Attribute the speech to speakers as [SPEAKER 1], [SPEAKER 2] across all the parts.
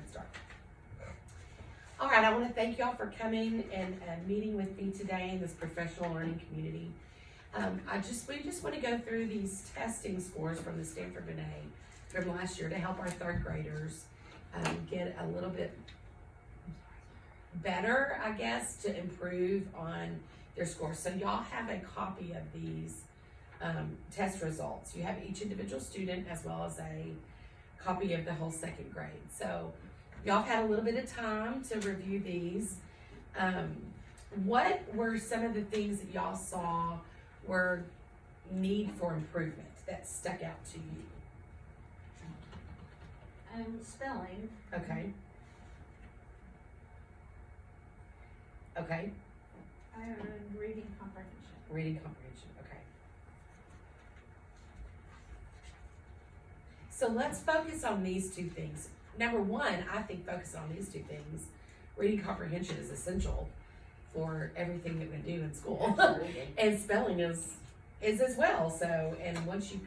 [SPEAKER 1] ahead and start. All right, I want to thank y'all for coming and meeting with me today in this professional learning community. We just want to go through these testing scores from the Stanford Binet from last year to help our third graders get a little bit better, I guess, to improve on their scores. So y'all have a copy of these test results. You have each individual student as well as a copy of the whole second grade. So y'all have had a little bit of time to review these. What were some of the things that y'all saw were need for improvement that stuck out to you?
[SPEAKER 2] Spelling.
[SPEAKER 1] Okay. Okay.
[SPEAKER 2] Reading comprehension.
[SPEAKER 1] Reading comprehension, okay. So let's focus on these two things. Number one, I think focus on these two things. Reading comprehension is essential for everything that we do in school. And spelling is as well. So, and once you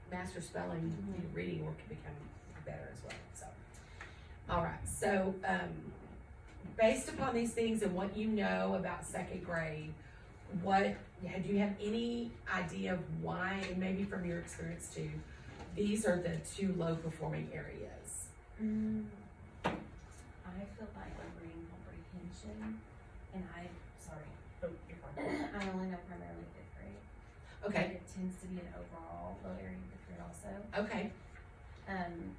[SPEAKER 1] master spelling, your reading work can become better as well. So, all right. So, based upon these things and what you know about second grade, do you have any idea of why, and maybe from your experience too, these are the two low performing areas?
[SPEAKER 3] I feel like I'm reading comprehension, and I only know primarily fifth grade.
[SPEAKER 1] Okay.
[SPEAKER 3] But it tends to be an overall low area in fifth grade also.
[SPEAKER 1] Okay.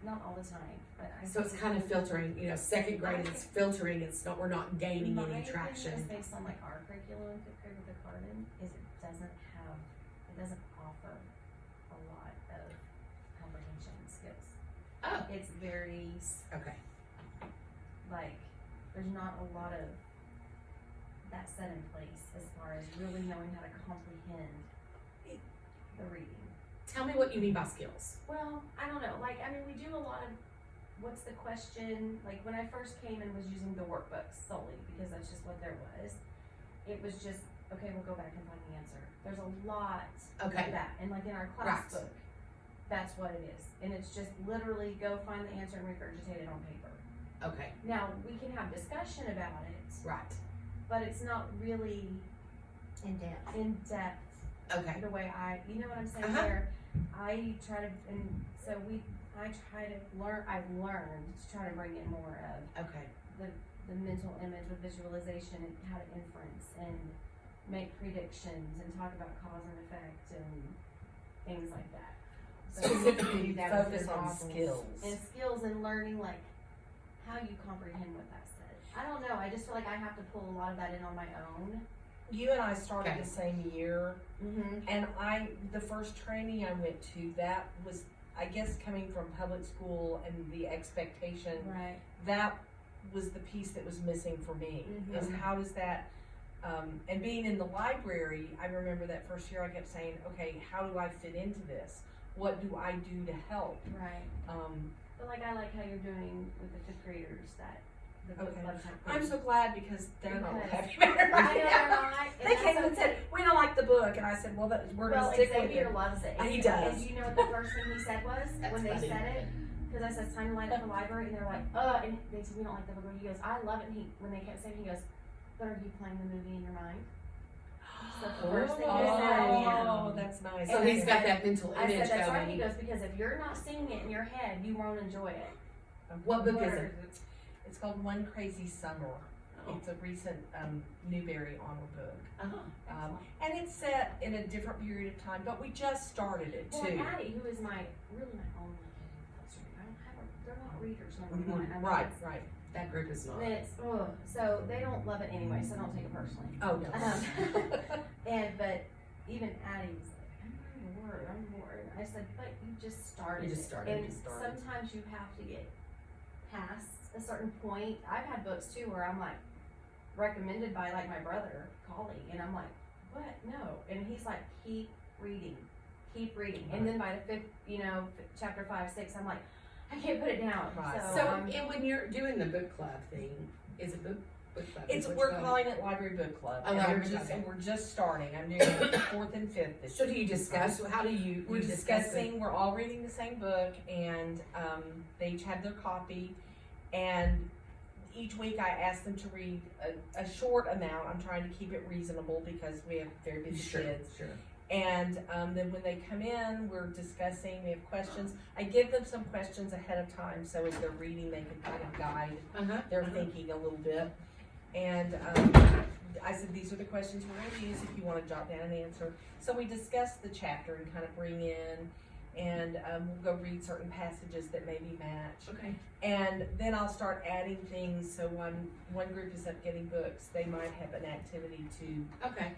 [SPEAKER 3] Not all the time, but
[SPEAKER 1] So it's kind of filtering, second grade it's filtering, we're not gaining any traction.
[SPEAKER 3] My opinion is based on like our curriculum in fifth grade with the Cardin, is it doesn't offer a lot of comprehension skills.
[SPEAKER 1] Oh.
[SPEAKER 3] It's very,
[SPEAKER 1] Okay.
[SPEAKER 3] like, there's not a lot of that set in place as far as really knowing how to comprehend the reading.
[SPEAKER 1] Tell me what you mean by skills.
[SPEAKER 3] Well, I don't know, we do a lot of, what's the question, like when I first came and was using the workbooks solely, because that's just what there was, it was just, okay, we'll go back and find the answer. There's a lot of that, and like in our class book, that's what it is. And it's just literally go find the answer and regurgitate it on paper.
[SPEAKER 1] Okay.
[SPEAKER 3] Now, we can have discussion about it,
[SPEAKER 1] Right.
[SPEAKER 3] but it's not really
[SPEAKER 2] In depth.
[SPEAKER 1] Okay.
[SPEAKER 3] the way you know what I'm saying
[SPEAKER 1] Uh-huh.
[SPEAKER 3] there. I try to, I've learned to try to bring in more of
[SPEAKER 1] Okay.
[SPEAKER 3] the mental image with visualization and how to inference and make predictions and talk about cause and effect and things like that.
[SPEAKER 4] Specifically focus on skills.
[SPEAKER 3] And skills and learning like how you comprehend what that says. I don't know, I just feel like I have to pull a lot of that in on my own.
[SPEAKER 4] You and I started the same year,
[SPEAKER 3] Mm-hmm.
[SPEAKER 4] and the first training I went to, that was, I guess, coming from public school and the expectation,
[SPEAKER 3] Right.
[SPEAKER 4] that was the piece that was missing for me, is
[SPEAKER 3] Mhm.
[SPEAKER 4] how does that, and being in the library, I remember that first year I kept saying, okay, how do I fit into this? What do I do to help?
[SPEAKER 3] Right. But like I like how you're doing with the fifth graders, that the book
[SPEAKER 4] Okay.
[SPEAKER 3] club type
[SPEAKER 4] I'm
[SPEAKER 3] thing.
[SPEAKER 4] so glad because they're not
[SPEAKER 3] Because-
[SPEAKER 4] happy about it
[SPEAKER 3] I
[SPEAKER 4] right
[SPEAKER 3] know
[SPEAKER 4] now.
[SPEAKER 3] they're not.
[SPEAKER 4] They came and said, we don't like the book, and I said, well, we're
[SPEAKER 3] Well,
[SPEAKER 4] gonna stick with
[SPEAKER 3] Xavier
[SPEAKER 4] it.
[SPEAKER 3] loves it.
[SPEAKER 4] He does.
[SPEAKER 3] And you know what the first thing he said was
[SPEAKER 1] That's
[SPEAKER 3] when they
[SPEAKER 1] funny.
[SPEAKER 3] said it? Because I said it's time to light up the library, and they're like, and they said we don't like the book. He goes, I love it. And when they kept saying, he goes, but are you playing the movie in your mind? So the first thing he said,
[SPEAKER 4] Oh, that's nice.
[SPEAKER 1] So he's got that mental
[SPEAKER 3] I
[SPEAKER 1] image
[SPEAKER 3] said that's right. He
[SPEAKER 1] going.
[SPEAKER 3] goes, because if you're not seeing it in your head, you won't enjoy it.
[SPEAKER 1] What book is it?
[SPEAKER 4] It's called One Crazy Summer.
[SPEAKER 1] Oh.
[SPEAKER 4] It's a recent Newbery honor book.
[SPEAKER 1] Uh-huh.
[SPEAKER 4] And it's set in a different period of time, but we just started it
[SPEAKER 3] Well,
[SPEAKER 4] too.
[SPEAKER 3] Addie, who is my only closer, I don't have they're not readers number one. I mean,
[SPEAKER 4] Right,
[SPEAKER 3] it's-
[SPEAKER 4] right.
[SPEAKER 1] That group is not.
[SPEAKER 3] It's so they don't love it anyway, so don't take it personally.
[SPEAKER 4] Oh, no.
[SPEAKER 3] But even Addie was like, I'm bored. I said, but you just started.
[SPEAKER 1] You just started,
[SPEAKER 3] And
[SPEAKER 1] you just started.
[SPEAKER 3] sometimes you have to get past a certain point. I've had books too where I'm like recommended by like my brother, colleague, and I'm like, what? No. And he's like, keep reading. And then by the fifth, chapter 5, 6, I'm like, I can't put it down.
[SPEAKER 4] Right.
[SPEAKER 1] So, and when you're doing the book club thing, is it book club?
[SPEAKER 4] We're calling it Library Book Club.
[SPEAKER 1] Oh,
[SPEAKER 4] and
[SPEAKER 1] Library
[SPEAKER 4] we're
[SPEAKER 1] Book
[SPEAKER 4] just,
[SPEAKER 1] Club.
[SPEAKER 4] and we're just starting. I'm doing it the 4th and 5th this
[SPEAKER 1] So
[SPEAKER 4] year.
[SPEAKER 1] do you discuss, how do you?
[SPEAKER 4] We're
[SPEAKER 1] you discuss it?
[SPEAKER 4] discussing, we're all reading the same book, and they each have their copy, And each week I ask them to read a short amount. I'm trying to keep it reasonable because we have very busy kids.
[SPEAKER 1] Sure.
[SPEAKER 4] And then when they come in, we're discussing, we have questions. I give them some questions ahead of time, so as they're reading, they can kind of guide their thinking a little bit. And I said, these are the questions we're gonna use if you wanna jot down an answer. So we discuss the chapter and kind of bring in, and we'll go read certain passages that maybe match.
[SPEAKER 1] Okay.
[SPEAKER 4] And then I'll start adding things, so one group is up getting books, they might have an activity to
[SPEAKER 1] Okay.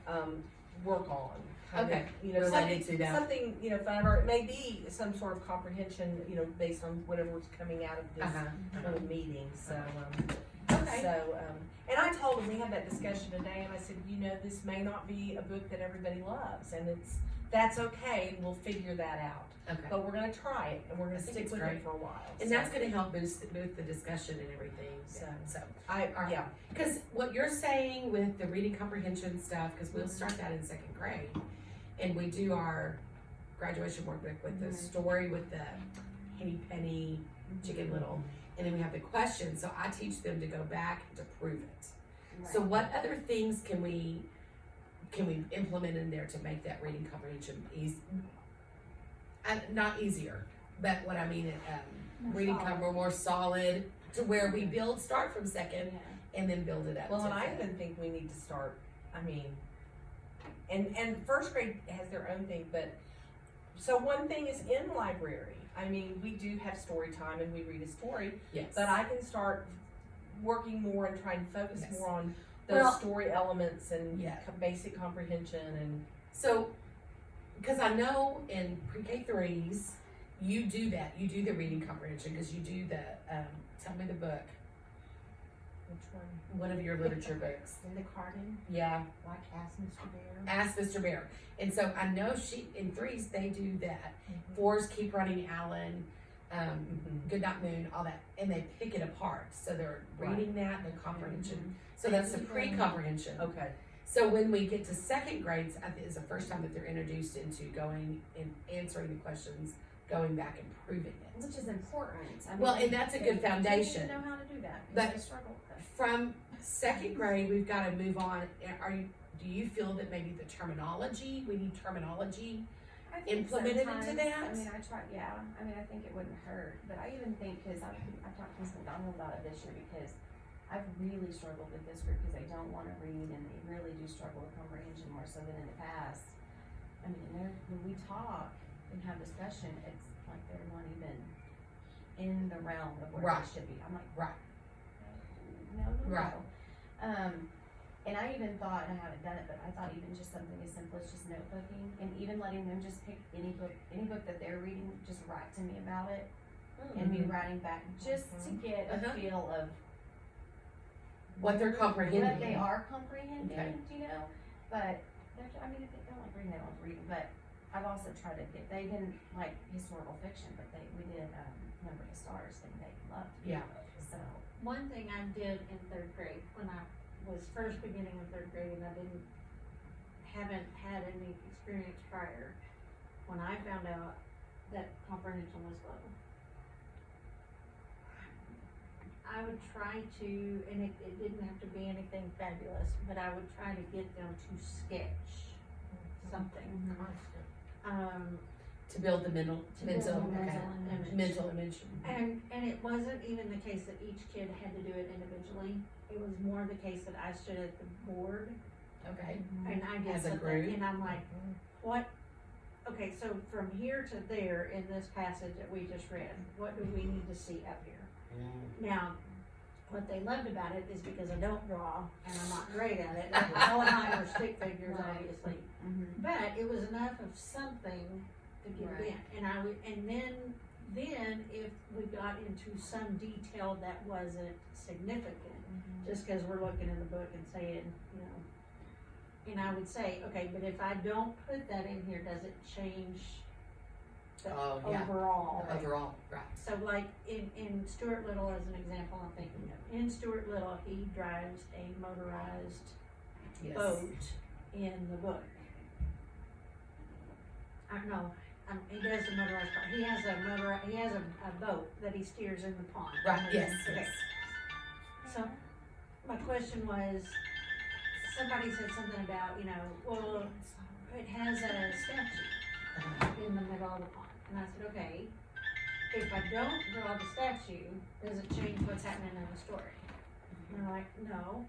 [SPEAKER 4] work on. Kind
[SPEAKER 1] Okay.
[SPEAKER 4] of, you know,
[SPEAKER 1] Related to that.
[SPEAKER 4] something, you know, fun, or it may be some sort of comprehension, you know, based on whatever's coming out of this little meeting, so,
[SPEAKER 1] Okay.
[SPEAKER 4] and I told them, we had that discussion today, and I said, you know, this may not be a book that everybody loves, and that's okay, and we'll figure that out.
[SPEAKER 1] Okay.
[SPEAKER 4] But we're gonna try it, and we're gonna
[SPEAKER 1] I think
[SPEAKER 4] stick
[SPEAKER 1] it's
[SPEAKER 4] with
[SPEAKER 1] great.
[SPEAKER 4] it for a while.
[SPEAKER 1] And
[SPEAKER 4] so.
[SPEAKER 1] that's gonna help boost the discussion and everything, so. Alright.
[SPEAKER 4] Yeah,
[SPEAKER 1] Because what you're saying with the reading comprehension stuff, because we'll start that in second grade, and we do our graduation workbook with the story with the Henny Penny, Chicken Little, and then we have the questions, so I teach them to go back to prove it. So what other things can we implement in there to make that reading comprehension not easier, but what I mean, reading more solid, to where we start from second, and then build it up.
[SPEAKER 4] well,
[SPEAKER 1] to
[SPEAKER 4] and I
[SPEAKER 1] fifth.
[SPEAKER 4] even think we need to start, I mean, and first grade has their own thing, but, so one thing is in library, I mean, we do have story time and we read a story,
[SPEAKER 1] Yes.
[SPEAKER 4] but I can start working more and try and focus
[SPEAKER 1] Yes.
[SPEAKER 4] more on those
[SPEAKER 1] Well,
[SPEAKER 4] story elements and
[SPEAKER 1] yeah.
[SPEAKER 4] basic comprehension and.
[SPEAKER 1] So, because I know in pre-K threes, you do that. You do the reading comprehension because you do the, tell me the book,
[SPEAKER 4] Which one?
[SPEAKER 1] one of your literature books.
[SPEAKER 2] Linda Carden,
[SPEAKER 1] Yeah,
[SPEAKER 2] like Ask Mr. Bear.
[SPEAKER 1] Ask Mr. Bear. And so I know in threes, they do that. Fours, Keep Running Alan, Good Night Moon, all that. And they pick it apart. So they're reading that, the comprehension. So that's the pre-comprehension.
[SPEAKER 4] Okay.
[SPEAKER 1] So when we get to second grades, I think is the first time that they're introduced into going and answering the questions, going back and proving it.
[SPEAKER 3] Which is important. I mean,
[SPEAKER 1] Well, and that's a good
[SPEAKER 3] they
[SPEAKER 1] foundation.
[SPEAKER 3] need to know how to do that,
[SPEAKER 1] But-
[SPEAKER 3] because they struggle with it.
[SPEAKER 1] From second grade, we've got to move on. Do you feel that maybe the terminology, we need terminology?
[SPEAKER 3] I think
[SPEAKER 1] implemented into
[SPEAKER 3] sometimes,
[SPEAKER 1] that?
[SPEAKER 3] I mean, I think it wouldn't hurt, but I even think, cause I've talked to Ms. McDonald about it this year, because I've really struggled with this group, cause they don't wanna read, and they really do struggle with comprehension more so than in the past. I mean, when we talk and have discussion, it's like they're not even in the realm of where
[SPEAKER 1] Right.
[SPEAKER 3] they should be. I'm like,
[SPEAKER 1] Right.
[SPEAKER 3] no.
[SPEAKER 1] Right.
[SPEAKER 3] And I even thought, and I haven't done it, but I thought even just something as simple as just notebooking, and even letting them just pick any book that they're reading, just write to me about it, and me writing back, just to get a feel of
[SPEAKER 1] What they're comprehending.
[SPEAKER 3] what they are comprehending,
[SPEAKER 1] Okay.
[SPEAKER 3] you know? But, I mean, if they don't like reading, they don't like reading, but I've also tried to get, they didn't like historical fiction, but we did, Number of Stars, and they loved it.
[SPEAKER 1] Yeah.
[SPEAKER 3] So,
[SPEAKER 2] One thing I did in third grade, when I was first beginning in third grade and I haven't had any experience prior, when I found out that comprehension was low, I would try to, and it didn't have to be anything fabulous, but I would try to get them to sketch something.
[SPEAKER 1] To build the mental
[SPEAKER 2] build a
[SPEAKER 1] okay.
[SPEAKER 2] mental image.
[SPEAKER 1] Mental image.
[SPEAKER 2] And it wasn't even the case that each kid had to do it individually. It was more the case that I stood at the board
[SPEAKER 1] Okay.
[SPEAKER 2] and I did
[SPEAKER 1] As a
[SPEAKER 2] something,
[SPEAKER 1] group?
[SPEAKER 2] and I'm like, what? Okay, so from here to there in this passage that we just read, what do we need to see up here? Now, what they loved about it is because I don't draw and I'm not great at it. All of mine were stick figures,
[SPEAKER 3] Right.
[SPEAKER 2] obviously. But it was enough of something to get it in. And then if we got into some detail that wasn't significant, just because we're looking in the book and saying, you know, and I would say, okay, but if I don't put that in here, does it change the
[SPEAKER 1] Oh, yeah.
[SPEAKER 2] overall?
[SPEAKER 1] Overall, right.
[SPEAKER 2] So like in Stuart Little as an example, I'm thinking of, in Stuart Little, he drives a motorized
[SPEAKER 1] Yes.
[SPEAKER 2] boat in the book. I don't know, he does the motorized car, he has a boat that he steers in the pond.
[SPEAKER 1] Right, yes,
[SPEAKER 2] Okay.
[SPEAKER 1] yes.
[SPEAKER 2] So, my question was, somebody said something about, well, it has a statue in the middle of the pond. And I said, okay, if I don't draw the statue, does it change what's happening in the story? And they're like, no.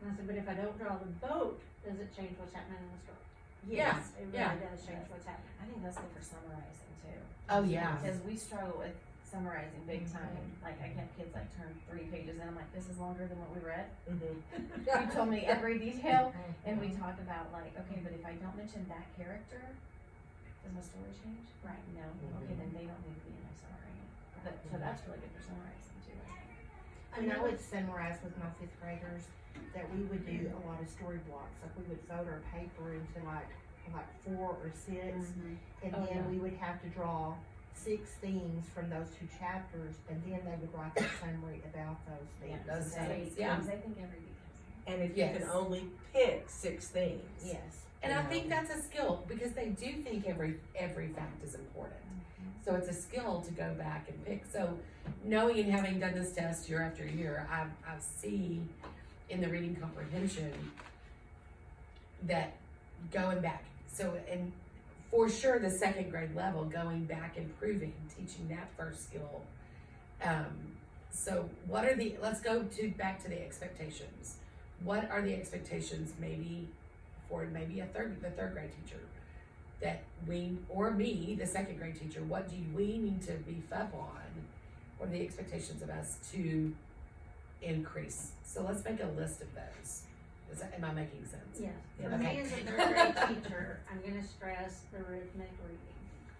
[SPEAKER 2] And I said, but if I don't draw the boat, does it change what's happening in the story?
[SPEAKER 1] Yes,
[SPEAKER 2] It
[SPEAKER 1] yeah.
[SPEAKER 2] really does change what's happening.
[SPEAKER 3] I think that's good for summarizing too.
[SPEAKER 1] Oh, yeah.
[SPEAKER 3] Because we struggle with summarizing big time. Like I have kids like turn 3 pages and I'm like, this is longer than what we read. You told me every detail, and we talk about like, okay, but if I don't mention that character, does my story change? Right. No. Okay, then they don't need to be in my summary. But so that's really good for summarizing too. I think.
[SPEAKER 5] And I would summarize with my 5th graders that we would do a lot of story blocks, like we would fold our paper into like 4 or 6, and
[SPEAKER 1] Oh,
[SPEAKER 5] then
[SPEAKER 1] yeah.
[SPEAKER 5] we would have to draw 6 themes from those 2 chapters, and then they would write a summary about those themes.
[SPEAKER 1] Those
[SPEAKER 3] They-
[SPEAKER 1] things, yeah.
[SPEAKER 3] Because I think every detail.
[SPEAKER 4] And if you
[SPEAKER 1] Yes.
[SPEAKER 4] can only pick 6 things.
[SPEAKER 5] Yes.
[SPEAKER 1] And
[SPEAKER 4] you
[SPEAKER 1] I
[SPEAKER 4] know.
[SPEAKER 1] think that's a skill, because they do think every fact is important. So it's a skill to go back and pick. So knowing and having done this test year after year, I see in the reading comprehension that going back, so, and for sure the 2nd grade level, going back, improving, teaching that first skill. So what are let's go back to the expectations. What are the expectations maybe for the 3rd grade teacher? That we, or me, the 2nd grade teacher, what do we need to beef up on? What are the expectations of us to increase? So let's make a list of those. Am I making sense?
[SPEAKER 2] Yes.
[SPEAKER 4] Yeah.
[SPEAKER 2] For
[SPEAKER 1] Okay.
[SPEAKER 2] me as a 3rd grade teacher, I'm gonna stress the rhythmic reading.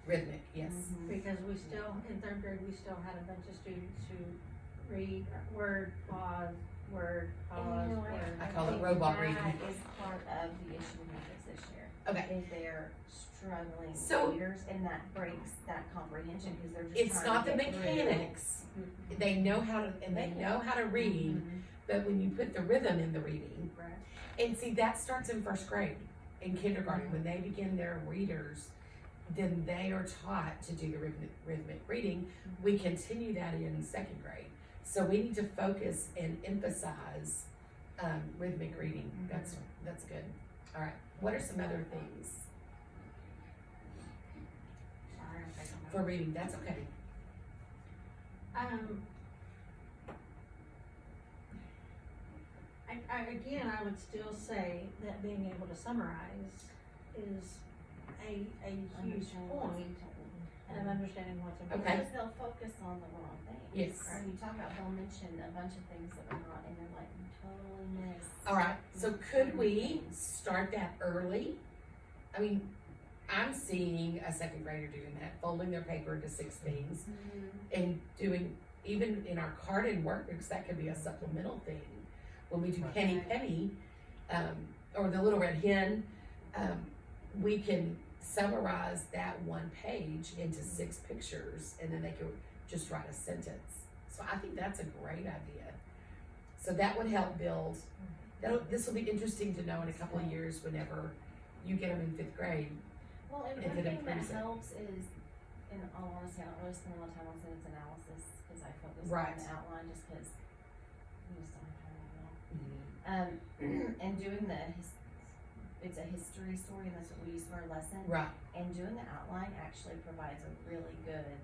[SPEAKER 1] Rhythmic, yes.
[SPEAKER 2] Because we still, in 3rd grade, we still had a bunch of students who read word, pause, word, pause,
[SPEAKER 3] And you know what?
[SPEAKER 2] word.
[SPEAKER 1] I call it
[SPEAKER 3] think
[SPEAKER 1] robot
[SPEAKER 3] that
[SPEAKER 1] reading.
[SPEAKER 3] is part of the issue we have this year.
[SPEAKER 1] Okay.
[SPEAKER 3] Is they're struggling
[SPEAKER 1] So-
[SPEAKER 3] readers, and that breaks that comprehension because they're just
[SPEAKER 1] It's
[SPEAKER 3] trying
[SPEAKER 1] not
[SPEAKER 3] to
[SPEAKER 1] the
[SPEAKER 3] get through.
[SPEAKER 1] mechanics. They know how to, and they know how to read, but when you put the rhythm in the reading,
[SPEAKER 3] Right.
[SPEAKER 1] and see, that starts in 1st grade, in kindergarten, when they begin their readers, then they are taught to do the rhythmic reading. We continue that in 2nd grade. So we need to focus and emphasize, rhythmic reading. That's good. All right, what are some other things
[SPEAKER 2] Sorry, I'm taking my-
[SPEAKER 1] for reading? That's okay.
[SPEAKER 2] Again, I would still say that being able to summarize is a huge point of understanding what's important.
[SPEAKER 1] Okay.
[SPEAKER 3] Because they'll focus on the wrong thing.
[SPEAKER 1] Yes.
[SPEAKER 3] When you talk about, they'll mention a bunch of things that are not, and they're like, you totally missed.
[SPEAKER 1] All right, so could we start that early? I mean, I'm seeing a 2nd grader doing that, folding their paper into 6 things and doing, even in our card and workbooks, that could be a supplemental thing. When we do Penny Penny, or the Little Red Hen, we can summarize that one page into 6 pictures, and then they could just write a sentence. So I think that's a great idea. So that would help build, this will be interesting to know in a couple of years whenever you get them in 5th grade.
[SPEAKER 3] Well, and
[SPEAKER 1] If
[SPEAKER 3] one
[SPEAKER 1] it
[SPEAKER 3] thing that
[SPEAKER 1] improves it.
[SPEAKER 3] helps is, in all honesty, I don't really spend a lot of time on sentence analysis, cause I focus
[SPEAKER 1] Right.
[SPEAKER 3] on the outline, just cause we just don't have time right now. And doing it's a history story, and that's what we use for our lesson.
[SPEAKER 1] Right,
[SPEAKER 3] And doing the outline actually provides a really good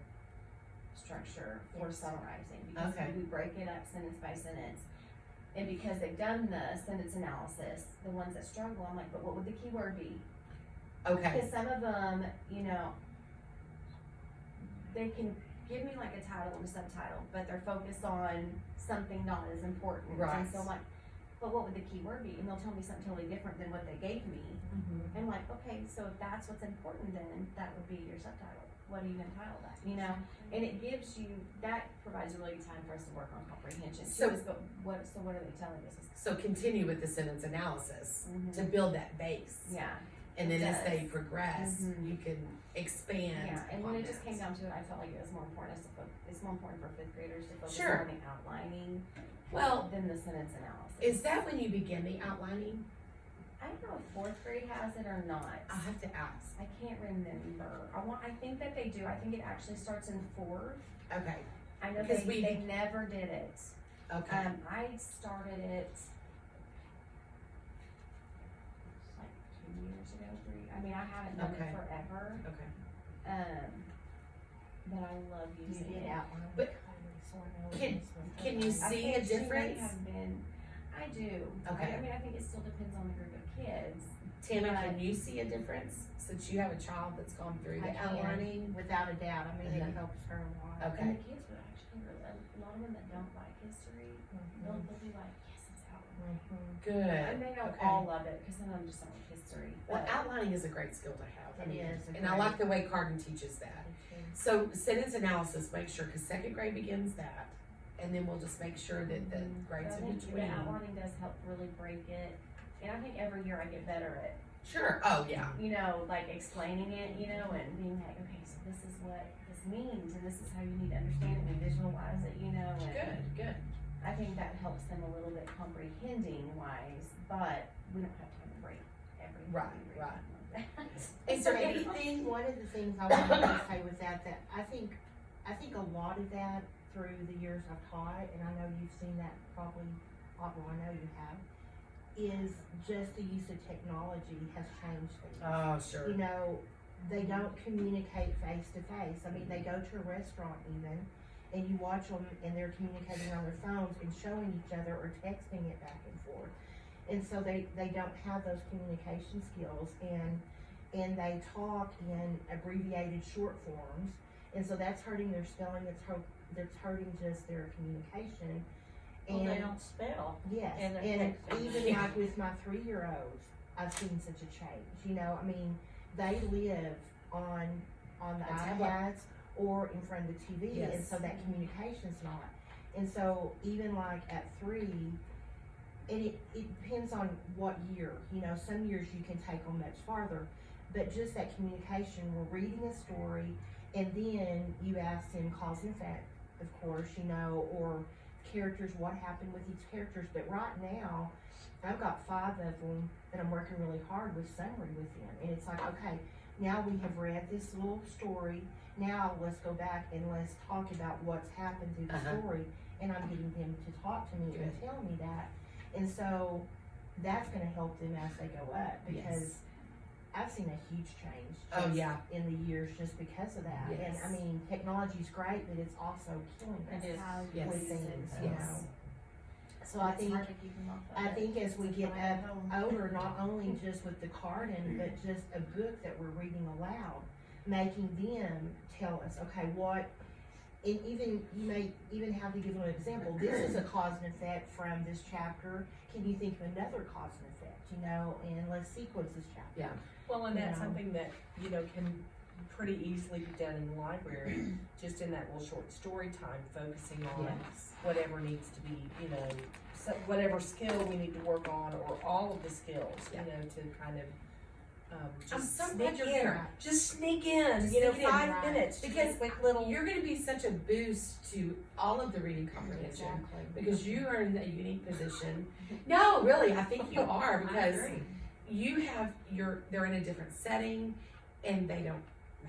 [SPEAKER 3] structure for summarizing, because
[SPEAKER 1] Okay.
[SPEAKER 3] we break it up sentence by sentence. And because they've done the sentence analysis, the ones that struggle, I'm like, but what would the keyword be?
[SPEAKER 1] okay,
[SPEAKER 3] Because some of them, they can give me like a title and a subtitle, but they're focused on something not as important.
[SPEAKER 1] Right.
[SPEAKER 3] And so I'm like, but what would the keyword be? And they'll tell me something totally different than what they gave me. And I'm like, okay, so if that's what's important, then that would be your subtitle. What are you gonna title that? And it gives you, that provides a really good time for us to work on comprehension too.
[SPEAKER 1] So-
[SPEAKER 3] But what are they telling us?
[SPEAKER 1] so continue with the sentence analysis
[SPEAKER 3] Mhm.
[SPEAKER 1] to build that base.
[SPEAKER 3] Yeah.
[SPEAKER 1] And then
[SPEAKER 3] It
[SPEAKER 1] as they
[SPEAKER 3] does.
[SPEAKER 1] progress,
[SPEAKER 3] Mhm.
[SPEAKER 1] you can expand.
[SPEAKER 3] Yeah, and when
[SPEAKER 1] on
[SPEAKER 3] it just
[SPEAKER 1] that.
[SPEAKER 3] came down to it, I felt like it was more important it's more important for 5th graders to focus
[SPEAKER 1] Sure.
[SPEAKER 3] on the outlining
[SPEAKER 1] Well,
[SPEAKER 3] than the sentence analysis.
[SPEAKER 1] is that when you begin the outlining?
[SPEAKER 3] I don't know if fourth grade has it or not.
[SPEAKER 1] I'll have to ask.
[SPEAKER 3] I can't remember. I think that they do. I think it actually starts in fourth.
[SPEAKER 1] Okay,
[SPEAKER 3] I know
[SPEAKER 1] Because
[SPEAKER 3] they never did it.
[SPEAKER 1] okay.
[SPEAKER 3] I started it like 2 years ago, 3. I mean, I haven't done
[SPEAKER 1] Okay.
[SPEAKER 3] it forever.
[SPEAKER 1] Okay.
[SPEAKER 3] But I love
[SPEAKER 5] You
[SPEAKER 3] using
[SPEAKER 5] did
[SPEAKER 3] it.
[SPEAKER 5] outline.
[SPEAKER 1] But
[SPEAKER 5] so I know
[SPEAKER 1] can-
[SPEAKER 5] this was
[SPEAKER 1] can you
[SPEAKER 5] outlined.
[SPEAKER 1] see a
[SPEAKER 3] think she may
[SPEAKER 1] difference?
[SPEAKER 3] have been- I do.
[SPEAKER 1] Okay.
[SPEAKER 3] I mean, I think it still depends on the group of kids.
[SPEAKER 1] Tana, can you see a difference since you have a child that's gone through
[SPEAKER 5] I
[SPEAKER 1] the
[SPEAKER 5] can,
[SPEAKER 1] outlining?
[SPEAKER 5] without a doubt, I mean, it
[SPEAKER 1] Uh-huh.
[SPEAKER 5] helps her a lot.
[SPEAKER 1] Okay.
[SPEAKER 3] And the kids would actually really, a lot of them that don't like history, they'll be like, yes, it's outline.
[SPEAKER 1] Good.
[SPEAKER 3] And they don't
[SPEAKER 1] Okay.
[SPEAKER 3] all love it, cause some of them just don't like history.
[SPEAKER 1] Well,
[SPEAKER 3] But
[SPEAKER 1] outlining is a great skill to have. I
[SPEAKER 5] It
[SPEAKER 1] mean,
[SPEAKER 5] is a
[SPEAKER 1] And I
[SPEAKER 5] great-
[SPEAKER 1] like the way Carden teaches that. So sentence analysis, make sure, cause second grade begins that, and then we'll just make sure that the grades
[SPEAKER 3] I
[SPEAKER 1] in
[SPEAKER 3] think
[SPEAKER 1] between.
[SPEAKER 3] the outlining does help really break it, and I think every year I get better at,
[SPEAKER 1] Sure, oh, yeah.
[SPEAKER 3] you know, like explaining it, you know, and being like, okay, so this is what this means, and this is how you need to understand it and visualize it, you know, and
[SPEAKER 1] Good.
[SPEAKER 3] I think that helps them a little bit comprehending wise, but we don't have time to break everything.
[SPEAKER 1] Right,
[SPEAKER 3] we
[SPEAKER 1] right.
[SPEAKER 3] read on
[SPEAKER 1] Is there anything,
[SPEAKER 5] One of the things I wanted to say was that I think a lot of that through the years I've taught, and I know you've seen that probably, well, I know you have, is just the use of technology has changed things.
[SPEAKER 1] oh, sure.
[SPEAKER 5] You know, they don't communicate face to face. I mean, they go to a restaurant even, and you watch them and they're communicating on their phones and showing each other or texting it back and forth. And so they don't have those communication skills, and they talk in abbreviated short forms, and so that's hurting their spelling, that's hurting just their communication.
[SPEAKER 2] Well,
[SPEAKER 5] And
[SPEAKER 2] they don't spell.
[SPEAKER 5] yes,
[SPEAKER 2] and they're
[SPEAKER 5] and
[SPEAKER 2] texting.
[SPEAKER 5] even like with my 3-year-olds, I've seen such a change, you know, I mean, they live on the
[SPEAKER 1] A tablet.
[SPEAKER 5] iPads or in front of the TV, and
[SPEAKER 1] Yes.
[SPEAKER 5] so that communication's not. And so even like at 3, and it depends on what year, you know, some years you can take them much farther, but just that communication, we're reading a story, and then you ask them cause and effect, of course, you know, or characters, what happened with each characters, but right now, I've got 5 of them that I'm working really hard with summary with them, and it's like, okay, now we have read this little story, now let's go back and let's talk about what's happened through the
[SPEAKER 1] Uh-huh.
[SPEAKER 5] story, and I'm getting them to talk to me and
[SPEAKER 1] Good.
[SPEAKER 5] tell me that, and so that's gonna help them as they go up, because
[SPEAKER 1] Yes.
[SPEAKER 5] I've seen a huge change
[SPEAKER 1] Oh,
[SPEAKER 5] just
[SPEAKER 1] yeah.
[SPEAKER 5] in the years just because of that, and
[SPEAKER 1] Yes.
[SPEAKER 5] I mean, technology's great, but it's also killing us.
[SPEAKER 2] It is.
[SPEAKER 3] How you
[SPEAKER 1] Yes.
[SPEAKER 5] With
[SPEAKER 3] use
[SPEAKER 5] things,
[SPEAKER 3] it.
[SPEAKER 5] you
[SPEAKER 1] Yes.
[SPEAKER 5] know. So I
[SPEAKER 3] It's
[SPEAKER 5] think,
[SPEAKER 3] hard to keep them off of
[SPEAKER 5] I
[SPEAKER 3] it.
[SPEAKER 5] think as we
[SPEAKER 3] It's
[SPEAKER 5] get
[SPEAKER 3] fine at
[SPEAKER 5] up
[SPEAKER 3] home.
[SPEAKER 5] older, not only just with the Carden, but just a book that we're reading aloud, making them tell us, okay, what, and even, you may even have to give them an example, this is a cause and effect from this chapter, can you think of another cause and effect, you know, and let's sequence this chapter.
[SPEAKER 1] Yeah.
[SPEAKER 4] Well, and that's
[SPEAKER 5] Yeah.
[SPEAKER 4] something that, you know, can pretty easily be done in the library, just in that little short story time, focusing on
[SPEAKER 1] Yes.
[SPEAKER 4] whatever needs to be, you know, so whatever skill we need to work on, or all of the skills,
[SPEAKER 1] Yeah.
[SPEAKER 4] you know, to kind of,
[SPEAKER 1] I'm
[SPEAKER 4] just
[SPEAKER 1] so glad
[SPEAKER 4] sneak
[SPEAKER 1] you're
[SPEAKER 4] in,
[SPEAKER 1] here.
[SPEAKER 4] just sneak in,
[SPEAKER 1] Just
[SPEAKER 4] you know,
[SPEAKER 1] sneak in,
[SPEAKER 4] 5
[SPEAKER 5] right.
[SPEAKER 4] minutes,
[SPEAKER 1] Because
[SPEAKER 4] just a quick little.
[SPEAKER 1] You're gonna be such a boost to all of the reading comprehension,
[SPEAKER 5] Exactly.
[SPEAKER 1] because you are in a unique position. No, really, I think you are,
[SPEAKER 2] I
[SPEAKER 1] because
[SPEAKER 2] agree.
[SPEAKER 1] you have, they're in a different setting, and they don't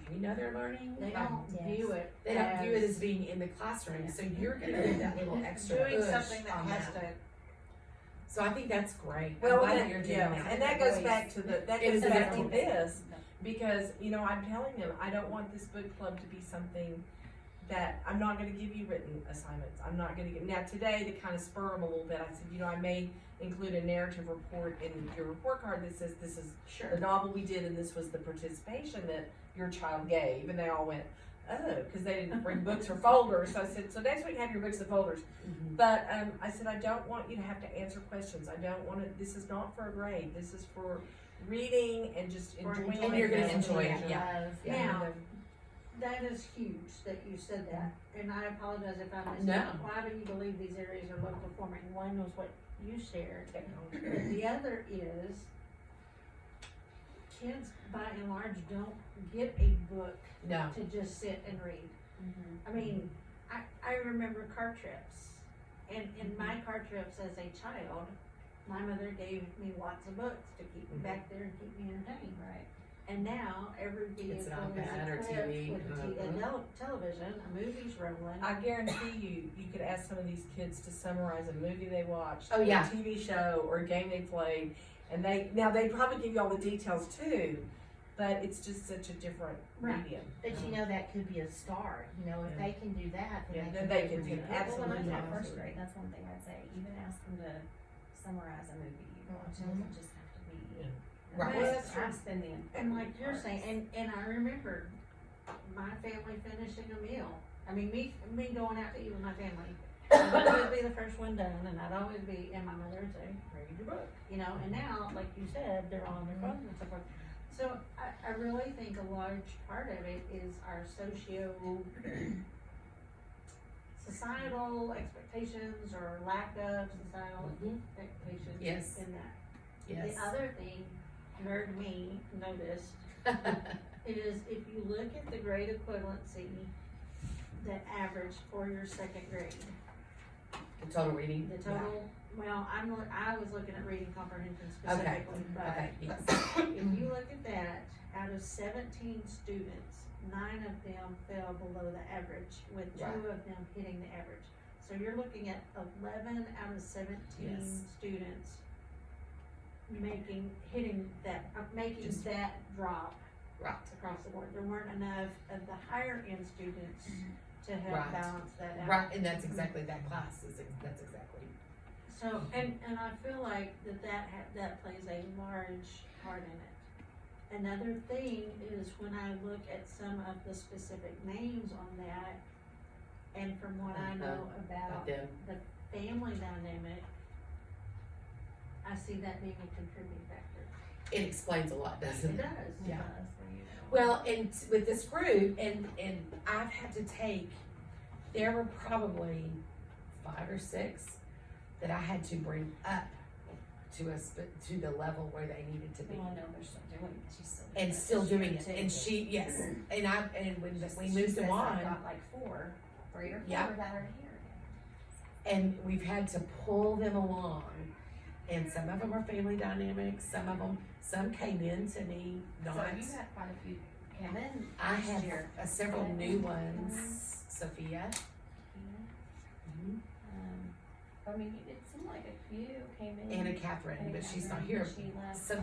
[SPEAKER 1] maybe know they're learning.
[SPEAKER 2] They
[SPEAKER 1] like,
[SPEAKER 2] don't
[SPEAKER 5] Yes.
[SPEAKER 2] view it.
[SPEAKER 1] They don't view it as being in the classroom, so you're gonna give that little extra
[SPEAKER 2] doing
[SPEAKER 1] push
[SPEAKER 2] something that
[SPEAKER 1] on
[SPEAKER 2] has
[SPEAKER 1] that.
[SPEAKER 2] to.
[SPEAKER 1] So I think that's great.
[SPEAKER 4] Well,
[SPEAKER 1] I'm glad
[SPEAKER 4] and
[SPEAKER 1] that you're doing
[SPEAKER 4] yeah,
[SPEAKER 1] that.
[SPEAKER 4] and that goes back to that
[SPEAKER 1] It
[SPEAKER 4] goes
[SPEAKER 1] is a
[SPEAKER 4] back to
[SPEAKER 1] different
[SPEAKER 4] this, because, you know, I'm telling them, I don't want this book club to be something that, I'm not gonna give you written assignments, I'm not gonna give, now today, to kind of spur them a little bit, I said, you know, I may include a narrative report in your report card that says this is the
[SPEAKER 1] Sure.
[SPEAKER 4] novel we did and this was the participation that your child gave, and they all went, oh, because they didn't bring books or folders, so I said, so next week have your books and folders.
[SPEAKER 1] Mhm.
[SPEAKER 4] But I said, I don't want you to have to answer questions. I don't want to, this is not for a grade. This is for reading and just
[SPEAKER 2] For
[SPEAKER 4] enjoying
[SPEAKER 1] And you're gonna
[SPEAKER 4] it.
[SPEAKER 1] enjoy it,
[SPEAKER 5] Love,
[SPEAKER 1] yeah.
[SPEAKER 2] Now, that is huge that you said that, and I apologize if I missed it.
[SPEAKER 1] No.
[SPEAKER 2] Why do you believe these areas are low performing? One was what you shared,
[SPEAKER 4] Technology.
[SPEAKER 2] but the other is kids by and large don't get a book
[SPEAKER 1] No.
[SPEAKER 2] to just sit and read.
[SPEAKER 3] Mhm.
[SPEAKER 2] I mean, I remember car trips, and in my car trips as a child, my mother gave me lots of books to keep me back there and keep me entertained.
[SPEAKER 3] Right.
[SPEAKER 2] And now every vehicle
[SPEAKER 1] It's
[SPEAKER 2] is
[SPEAKER 1] an iPad or
[SPEAKER 2] equipped
[SPEAKER 1] TV.
[SPEAKER 2] with a television, a movie's rolling.
[SPEAKER 4] I guarantee you could ask some of these kids to summarize a movie they watched,
[SPEAKER 1] Oh, yeah.
[SPEAKER 4] or a TV show, or a game they played, and they probably give you all the details too, but it's just such a different
[SPEAKER 2] Right.
[SPEAKER 4] medium.
[SPEAKER 5] But you know, that could be a start, you know, if
[SPEAKER 4] Yeah.
[SPEAKER 5] they can do that,
[SPEAKER 4] Yeah,
[SPEAKER 5] then
[SPEAKER 4] then
[SPEAKER 5] they
[SPEAKER 4] they
[SPEAKER 5] can
[SPEAKER 4] can
[SPEAKER 5] do
[SPEAKER 4] do
[SPEAKER 5] it.
[SPEAKER 4] absolutely.
[SPEAKER 3] Well, when I was in
[SPEAKER 4] Absolutely.
[SPEAKER 3] first grade, that's one thing I'd say, even ask them to summarize a movie you watch, it doesn't just have to be.
[SPEAKER 1] Yeah.
[SPEAKER 2] Right.
[SPEAKER 3] Well, that's true. Spend the
[SPEAKER 2] And like you're
[SPEAKER 3] parts.
[SPEAKER 2] saying, and I remember my family finishing a meal. I mean, me going out to eat with my family. I'd always be the first one done, and I'd always be, and my mother would say, read your book. You know, and now, like you said, they're on their phones and so forth. So I really think a large part of it is our societal expectations or lack of societal expectations
[SPEAKER 1] Yes.
[SPEAKER 2] in that.
[SPEAKER 1] Yes.
[SPEAKER 2] The other thing, nerd me noticed, is if you look at the grade equivalency that average for your second grade,
[SPEAKER 1] The total reading.
[SPEAKER 2] the total, well, I was looking at reading comprehension
[SPEAKER 1] Okay.
[SPEAKER 2] specifically, but
[SPEAKER 1] Okay, yes.
[SPEAKER 2] if you look at that, out of 17 students, 9 of them fell below the average, with 2
[SPEAKER 1] Right.
[SPEAKER 2] of them hitting the average. So you're looking at 11 out of 17
[SPEAKER 1] Yes.
[SPEAKER 2] students making
[SPEAKER 1] Just-
[SPEAKER 2] that drop
[SPEAKER 1] Right.
[SPEAKER 2] across the board. There weren't enough of the higher end students to help
[SPEAKER 1] Right.
[SPEAKER 2] balance that out.
[SPEAKER 1] Right, and that's exactly that class that's exactly.
[SPEAKER 2] So, and I feel like that plays a large part in it. Another thing is when I look at some of the specific names on that, and from what I know about
[SPEAKER 1] Them.
[SPEAKER 2] the family dynamic, I see that being a contributing factor.
[SPEAKER 1] It explains a lot, doesn't
[SPEAKER 2] It
[SPEAKER 1] it?
[SPEAKER 2] does.
[SPEAKER 1] Yeah.
[SPEAKER 3] Where you know.
[SPEAKER 1] Well, and with this group, and I've had to take, there were probably 5 or 6 that I had to bring up to to the level where they needed to be.
[SPEAKER 3] Well, I know they're still doing, she's still doing
[SPEAKER 1] And
[SPEAKER 3] it
[SPEAKER 1] still
[SPEAKER 3] this
[SPEAKER 1] doing
[SPEAKER 3] year,
[SPEAKER 1] it,
[SPEAKER 3] too.
[SPEAKER 1] and she, yes, and when we
[SPEAKER 3] She
[SPEAKER 1] moved
[SPEAKER 3] says
[SPEAKER 1] them
[SPEAKER 3] I've
[SPEAKER 1] on,
[SPEAKER 3] got like 3 or 4
[SPEAKER 1] Yeah.
[SPEAKER 3] that are here.
[SPEAKER 1] and we've had to pull them along, and some of them are family dynamics, some came in to me, not.
[SPEAKER 3] So you had quite a few come in
[SPEAKER 1] I
[SPEAKER 3] last
[SPEAKER 1] have
[SPEAKER 3] year.
[SPEAKER 1] several new ones, Sophia. Mhm.
[SPEAKER 3] I mean, it seemed like a few came in.
[SPEAKER 1] Anna Catherine,
[SPEAKER 3] Anna
[SPEAKER 1] but she's not
[SPEAKER 3] Catherine,
[SPEAKER 1] here.
[SPEAKER 3] She left.
[SPEAKER 1] So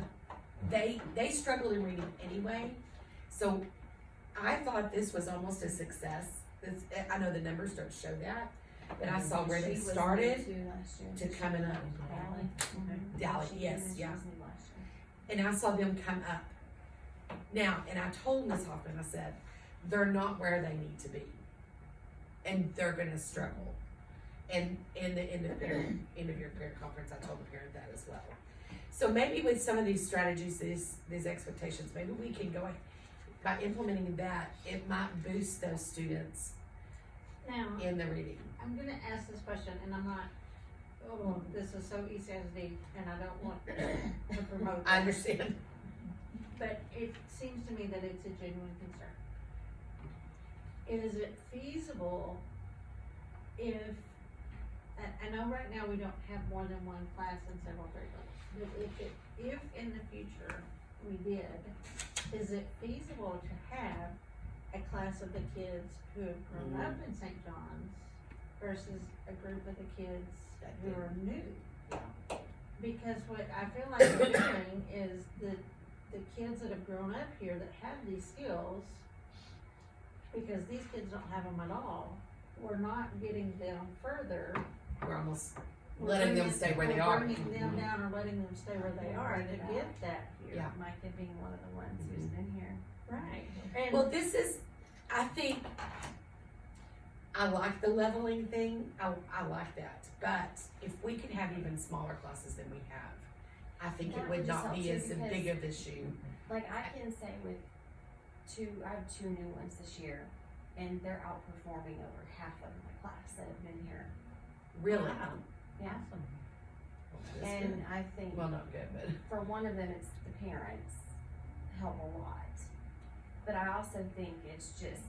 [SPEAKER 1] they struggled in reading anyway. So I thought this was almost a success. I know the numbers don't show that, but I saw where they
[SPEAKER 3] She was new
[SPEAKER 1] started
[SPEAKER 3] too last year.
[SPEAKER 1] to coming up.
[SPEAKER 3] Dally. Mhm.
[SPEAKER 1] Dally,
[SPEAKER 3] She
[SPEAKER 1] yes,
[SPEAKER 3] came in, she
[SPEAKER 1] yeah.
[SPEAKER 3] was new last year.
[SPEAKER 1] And I saw them come up. Now, and I told Ms. Hoffman, I said, they're not where they need to be. And they're gonna struggle. And in the end of your parent conference, I told the parent that as well. So maybe with some of these strategies, these expectations, maybe we can go, by implementing that, it might boost those students
[SPEAKER 2] Now,
[SPEAKER 1] in the reading.
[SPEAKER 2] I'm gonna ask this question, and I'm not, this is so ESD, and I don't want to promote
[SPEAKER 1] I
[SPEAKER 2] that.
[SPEAKER 1] understand.
[SPEAKER 2] But it seems to me that it's a genuine concern. Is it feasible if, I know right now we don't have more than one class in several grade levels, but if in the future we did, is it feasible to have a class of the kids who have grown up in St. John's versus a group of the kids who are new? Because what I feel like we're doing is the kids that have grown up here that have these skills, because these kids don't have them at all, we're not getting them further.
[SPEAKER 1] We're almost
[SPEAKER 2] We're
[SPEAKER 1] letting them
[SPEAKER 2] bringing-
[SPEAKER 1] stay where they
[SPEAKER 2] we're
[SPEAKER 1] are.
[SPEAKER 2] bringing them down or letting them stay where they are to get that here.
[SPEAKER 1] Yeah.
[SPEAKER 3] Micah being one of the ones who's been here.
[SPEAKER 2] Right. And
[SPEAKER 1] Well, this is, I think, I like the leveling thing, I like that, but if we could have even smaller classes than we have, I think
[SPEAKER 3] That
[SPEAKER 1] it
[SPEAKER 3] would
[SPEAKER 1] would
[SPEAKER 3] just
[SPEAKER 1] not
[SPEAKER 3] help
[SPEAKER 1] be
[SPEAKER 3] too,
[SPEAKER 1] as
[SPEAKER 3] because-
[SPEAKER 1] big of issue.
[SPEAKER 3] Like I can say I have 2 new ones this year, and they're outperforming over half of my class that have been here.
[SPEAKER 1] Really?
[SPEAKER 2] Wow.
[SPEAKER 3] Yeah.
[SPEAKER 1] That's
[SPEAKER 3] And
[SPEAKER 1] good.
[SPEAKER 3] I think
[SPEAKER 1] Well, not good, but.
[SPEAKER 3] for one of them, it's the parents help a lot. But I also think it's just,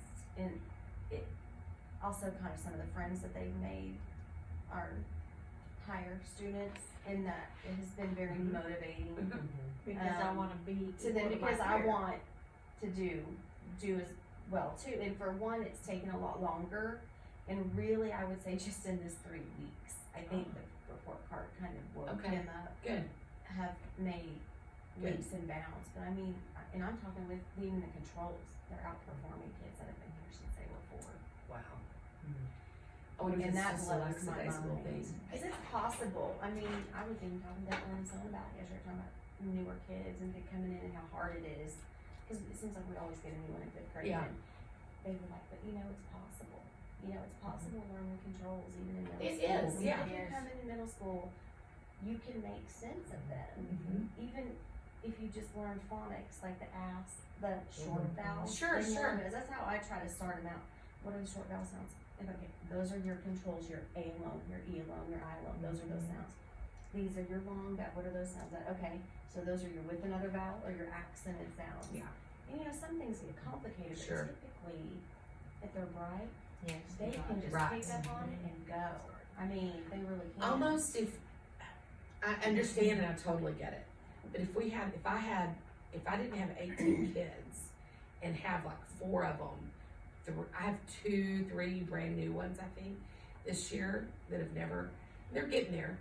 [SPEAKER 3] also kind of some of the friends that they've made are hire students, and that it has been very motivating
[SPEAKER 2] Because I wanna be.
[SPEAKER 3] to them,
[SPEAKER 2] equal my
[SPEAKER 3] because I
[SPEAKER 2] peer.
[SPEAKER 3] want to do as well too. And for one, it's taken a lot longer, and really, I would say just in this 3 weeks, I think the report card kind of woke
[SPEAKER 1] Okay.
[SPEAKER 3] him up,
[SPEAKER 1] Good.
[SPEAKER 3] have made
[SPEAKER 1] Good.
[SPEAKER 3] leaps and bounds. But I mean, and I'm talking with even the controls, they're outperforming kids that have been here since they were 4.
[SPEAKER 1] Wow. I wonder if
[SPEAKER 3] And
[SPEAKER 1] it's
[SPEAKER 3] that
[SPEAKER 1] just a
[SPEAKER 3] blows
[SPEAKER 1] lax
[SPEAKER 3] my
[SPEAKER 1] high school
[SPEAKER 3] mind.
[SPEAKER 1] thing.
[SPEAKER 3] Is it possible? I mean, I was even talking to Ellen and son about it yesterday, talking about newer kids and they coming in and how hard it is. Cause it seems like we always get a new one in 5th grade.
[SPEAKER 1] Yeah.
[SPEAKER 3] And they were like, but it's possible. It's possible to learn the controls even in middle
[SPEAKER 1] It
[SPEAKER 3] school.
[SPEAKER 1] is, yeah.
[SPEAKER 3] If you come into middle school, you can make sense of them.
[SPEAKER 1] Mhm.
[SPEAKER 3] Even if you just learn phonics, like the ass, the short vowels.
[SPEAKER 1] Sure,
[SPEAKER 3] they
[SPEAKER 1] sure.
[SPEAKER 3] learn those. That's how I try to start them out. What are the short vowel sounds? Okay, those are your controls, your A alone, your E alone, your I alone, those are those sounds. These are your long vowel, what are those sounds? Okay, so those are your with another vowel or your accented sounds.
[SPEAKER 1] Yeah.
[SPEAKER 3] And some things get complicated,
[SPEAKER 1] Sure.
[SPEAKER 3] but typically, if they're bright,
[SPEAKER 5] Yes.
[SPEAKER 3] they can just
[SPEAKER 1] Right.
[SPEAKER 3] pick up on it and go. I mean, they really can.
[SPEAKER 1] Almost if, I understand and I totally get it, but if I didn't have 18 kids and have like 4 of them, I have 2, 3 brand new ones I think this year that have they're getting there,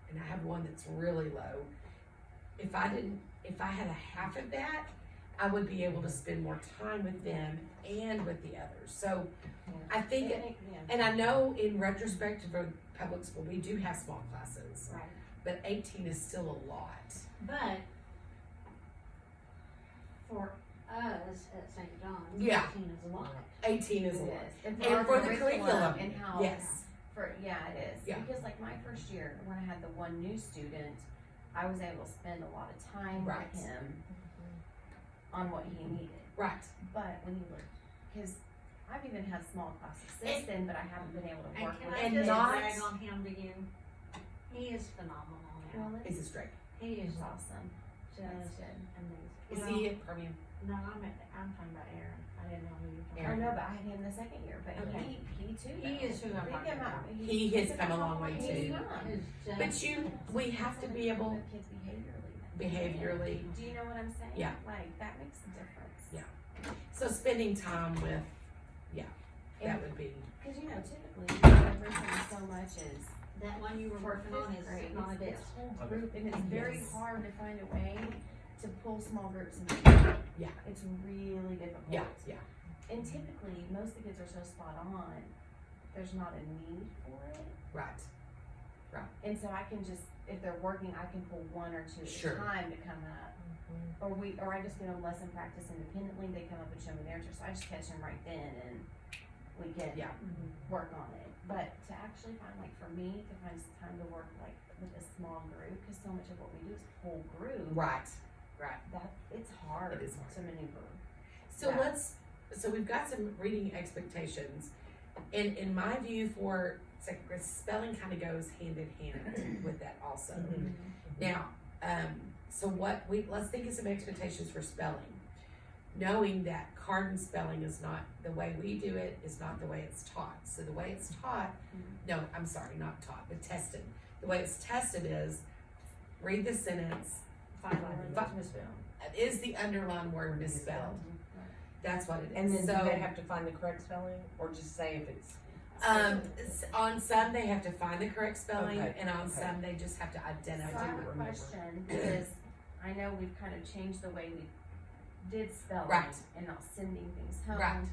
[SPEAKER 1] and I have one that's really low. If I had a half of that, I would be able to spend more time with them and with the others. So I think, and I know in retrospect for public school, we do have small classes,
[SPEAKER 3] Right.
[SPEAKER 1] but 18 is still a lot.
[SPEAKER 2] But for us at St. John's,
[SPEAKER 1] Yeah.
[SPEAKER 2] 18 is a lot.
[SPEAKER 1] 18
[SPEAKER 3] It
[SPEAKER 1] is a lot.
[SPEAKER 3] is.
[SPEAKER 1] And
[SPEAKER 3] our
[SPEAKER 1] for the curriculum,
[SPEAKER 3] and how
[SPEAKER 1] yes.
[SPEAKER 3] it is.
[SPEAKER 1] Yeah.
[SPEAKER 3] Because like my first year, when I had the one new student, I was able to spend a lot of time
[SPEAKER 1] Right.
[SPEAKER 3] with him on what he needed.
[SPEAKER 1] Right.
[SPEAKER 3] But when you look, because I've even had small classes since then, but I haven't been able to
[SPEAKER 2] And
[SPEAKER 3] work
[SPEAKER 2] can
[SPEAKER 3] with
[SPEAKER 2] I
[SPEAKER 1] And
[SPEAKER 2] just
[SPEAKER 1] not-
[SPEAKER 2] brag on him to you? He is phenomenal now.
[SPEAKER 3] Well,
[SPEAKER 1] He's a straight.
[SPEAKER 2] He is
[SPEAKER 3] it's awesome. That's
[SPEAKER 2] just
[SPEAKER 3] good.
[SPEAKER 2] amazing.
[SPEAKER 1] Is
[SPEAKER 2] Well,
[SPEAKER 1] he at Permian?
[SPEAKER 2] No, I'm talking about Aaron. I didn't know who you were talking
[SPEAKER 3] I
[SPEAKER 1] Aaron.
[SPEAKER 3] know, but I had him the second year, but
[SPEAKER 2] Okay.
[SPEAKER 3] he too.
[SPEAKER 2] He is who I'm
[SPEAKER 3] He
[SPEAKER 2] talking
[SPEAKER 3] came out-
[SPEAKER 2] about.
[SPEAKER 1] He has come a long way
[SPEAKER 3] he's
[SPEAKER 1] too.
[SPEAKER 3] not.
[SPEAKER 2] Is just-
[SPEAKER 1] But we have to be able,
[SPEAKER 3] With kids behaviorally.
[SPEAKER 1] behaviorally,
[SPEAKER 3] Do you know what I'm saying?
[SPEAKER 1] Yeah.
[SPEAKER 3] Like, that makes a difference.
[SPEAKER 1] Yeah. so spending time with, that would be,
[SPEAKER 3] Cause typically, everything so much is
[SPEAKER 2] That one you were
[SPEAKER 3] for
[SPEAKER 2] working on
[SPEAKER 3] 5th
[SPEAKER 2] is
[SPEAKER 3] grade,
[SPEAKER 2] sitting on a
[SPEAKER 3] it's
[SPEAKER 2] desk.
[SPEAKER 3] this whole group, and it's very
[SPEAKER 1] Yes.
[SPEAKER 3] hard to find a way to pull small groups into.
[SPEAKER 1] Yeah.
[SPEAKER 3] It's really difficult.
[SPEAKER 1] yeah.
[SPEAKER 3] And typically, most of the kids are so spot on, there's not a need for it.
[SPEAKER 1] Right.
[SPEAKER 3] And so I can just, if they're working, I can pull 1 or 2 at
[SPEAKER 1] Sure.
[SPEAKER 3] a time to come up. Or I just get them lesson practice independently, they come up and show me their interest, so I just catch them right then and we can
[SPEAKER 1] Yeah.
[SPEAKER 3] work on it. But to actually find, like for me, to find some time to work like with a small group, cause so much of what we do is whole group,
[SPEAKER 1] Right.
[SPEAKER 3] that, it's hard
[SPEAKER 1] It is hard.
[SPEAKER 3] to maneuver.
[SPEAKER 1] So
[SPEAKER 3] Yeah.
[SPEAKER 1] so we've got some reading expectations. And in my view for second grade, spelling kind of goes hand in hand with that also.
[SPEAKER 5] Mhm.
[SPEAKER 1] Now, so let's think of some expectations for spelling. Knowing that Carden spelling is not, the way we do it is not the way it's taught. So the way it's taught, no, I'm sorry, not taught, but tested. The way it's tested is, read the sentence, is the underlined word misspelled? That's what it is.
[SPEAKER 4] And then
[SPEAKER 1] So,
[SPEAKER 4] do they have to find the correct spelling, or just say if it's?
[SPEAKER 1] on some they have to find the correct spelling,
[SPEAKER 4] Okay,
[SPEAKER 1] and on
[SPEAKER 4] okay.
[SPEAKER 1] some they just have to
[SPEAKER 3] So I
[SPEAKER 1] identify.
[SPEAKER 3] have a question, because I know we've kind of changed the way we did spelling.
[SPEAKER 1] Right.
[SPEAKER 3] And not sending things home.
[SPEAKER 1] Right.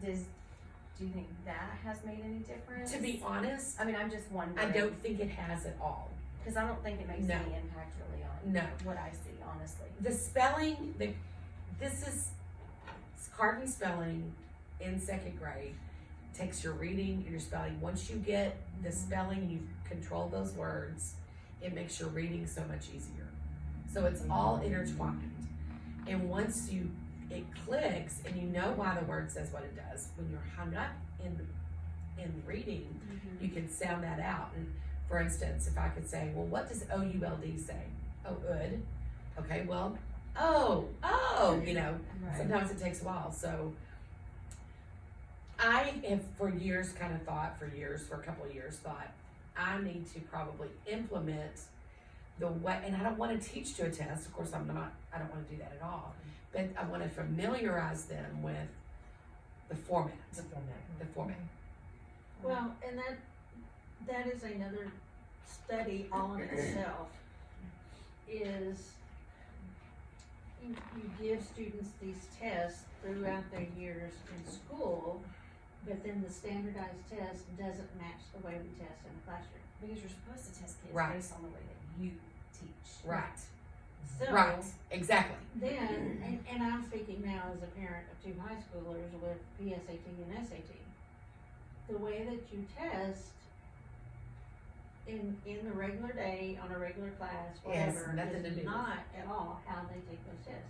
[SPEAKER 3] Do you think that has made any difference?
[SPEAKER 1] To be honest,
[SPEAKER 3] I mean, I'm just wondering.
[SPEAKER 1] I don't think it has at all.
[SPEAKER 3] Cause I don't think it makes
[SPEAKER 1] No.
[SPEAKER 3] any impact really on
[SPEAKER 1] No.
[SPEAKER 3] what I see, honestly.
[SPEAKER 1] The spelling, this is Carden spelling in second grade. Takes your reading and your spelling. Once you get the spelling, you control those words, it makes your reading so much easier. So it's all intertwined. And once it clicks and you know why the word says what it does, when you're hung up in reading, you can sound that out. And for instance, if I could say, well, what does OULD say? Oh, ud. Okay, well, oh,
[SPEAKER 3] Right.
[SPEAKER 1] sometimes it takes a while. So I have for a couple of years thought, I need to probably implement the way, and I don't wanna teach to a test, of course, I don't wanna do that at all. But I wanna familiarize them with the format, the format.
[SPEAKER 2] Well, and that is another study all in itself, is you give students these tests throughout their years in school, but then the standardized test doesn't match the way we test in the classroom.
[SPEAKER 3] Because you're supposed to test kids
[SPEAKER 1] Right.
[SPEAKER 3] based on the way that you teach.
[SPEAKER 1] Right,
[SPEAKER 2] So
[SPEAKER 1] right, exactly.
[SPEAKER 2] then, and I'm speaking now as a parent of two high schoolers with PSAT and SAT. The way that you test in the regular day, on a regular class,
[SPEAKER 1] Yes,
[SPEAKER 2] whatever,
[SPEAKER 1] nothing to
[SPEAKER 2] is
[SPEAKER 1] do with-
[SPEAKER 2] not at all how they take those tests.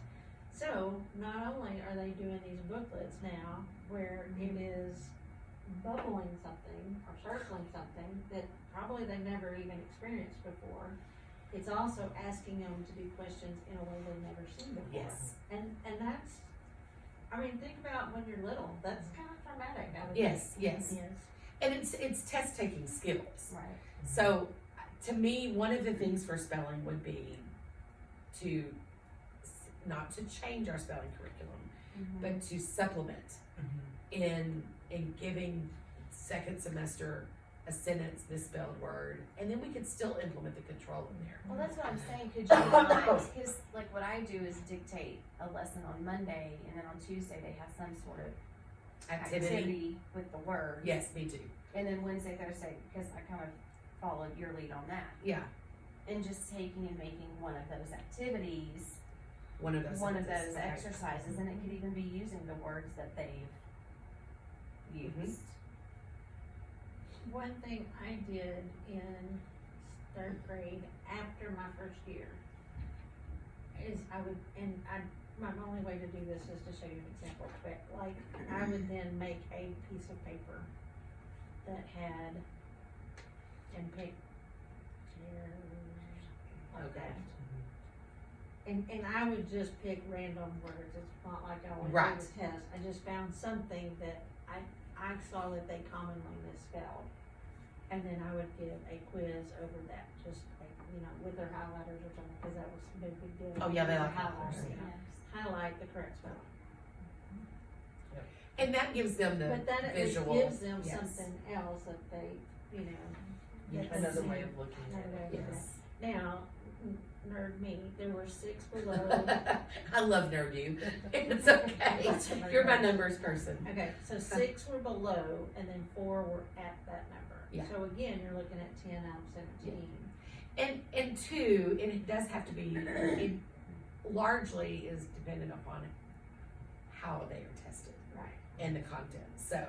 [SPEAKER 2] So, not only are they doing these booklets now, where it is bubbling something or circling something that probably they've never even experienced before, it's also asking them to do questions in a way they've never seen before.
[SPEAKER 1] Yes,
[SPEAKER 2] And that's, I mean, think about when you're little, that's kind of traumatic, I would think.
[SPEAKER 1] yes, yes.
[SPEAKER 2] Yes.
[SPEAKER 1] And it's test taking skills.
[SPEAKER 3] Right.
[SPEAKER 1] So, to me, one of the things for spelling would be to, not to change our spelling curriculum, but to supplement in giving second semester a sentence, misspelled word, and then we could still implement the control in there.
[SPEAKER 3] Well, that's what I'm saying, could you not, cause like what I do is dictate a lesson on Monday, and then on Tuesday they have some sort of activity with the words.
[SPEAKER 1] Yes, me too.
[SPEAKER 3] And then Wednesday, Thursday, because I kind of followed your lead on that,
[SPEAKER 1] Yeah,
[SPEAKER 3] and just taking and making one of those activities,
[SPEAKER 1] one of those.
[SPEAKER 3] one of
[SPEAKER 1] sentences.
[SPEAKER 3] those exercises, and it could even be using the words that they've used.
[SPEAKER 2] One thing I did in third grade after my first year is my only way to do this is to show you an example, but like, I would then make a piece of paper that had, and pick like
[SPEAKER 1] Okay.
[SPEAKER 2] that. And I would just pick random words, it's not like I would
[SPEAKER 1] Right.
[SPEAKER 2] do the test, I just found something that I saw that they commonly misspelled. And then I would give a quiz over that, just like, with their highlighters or something, cause that was a big deal.
[SPEAKER 1] Oh, yeah, they like
[SPEAKER 2] Highlighters,
[SPEAKER 1] highlighters,
[SPEAKER 2] highlight the correct spelling.
[SPEAKER 1] And that gives them the
[SPEAKER 2] But then it
[SPEAKER 1] visual.
[SPEAKER 2] gives them
[SPEAKER 1] yes.
[SPEAKER 2] something else that they,
[SPEAKER 1] Yes.
[SPEAKER 4] Another way of looking at
[SPEAKER 2] Another way
[SPEAKER 4] it.
[SPEAKER 2] of looking
[SPEAKER 1] Yes.
[SPEAKER 2] Now, nerd me, there were 6 below.
[SPEAKER 1] I love nerd you. It's okay. You're my numbers person.
[SPEAKER 2] Okay, so 6 were below and then 4 were at that number.
[SPEAKER 1] Yeah.
[SPEAKER 2] So again, you're looking at 10 out of 17.
[SPEAKER 1] And two, and it does have to be, it largely is dependent upon how they are tested
[SPEAKER 2] Right.
[SPEAKER 1] and the content. So,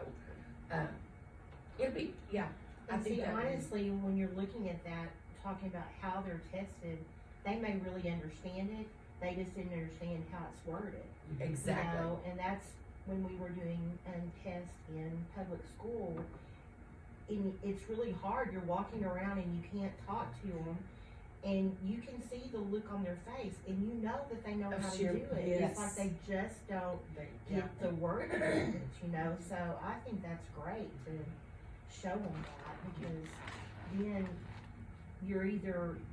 [SPEAKER 1] it'll be, yeah. I
[SPEAKER 5] And
[SPEAKER 1] think
[SPEAKER 5] see,
[SPEAKER 1] that would be-
[SPEAKER 5] honestly, when you're looking at that, talking about how they're tested, they may really understand it, they just didn't understand how it's worded.
[SPEAKER 1] Exactly.
[SPEAKER 5] You know, and that's when we were doing tests in public school. And it's really hard. You're walking around and you can't talk to them, and you can see the look on their face, and you know that they know
[SPEAKER 1] Of
[SPEAKER 5] how to
[SPEAKER 1] sheer-
[SPEAKER 5] do it.
[SPEAKER 1] yes.
[SPEAKER 5] It's like they just don't
[SPEAKER 1] Yeah.
[SPEAKER 5] get the word of it, you know. So I think that's great to show them that, because then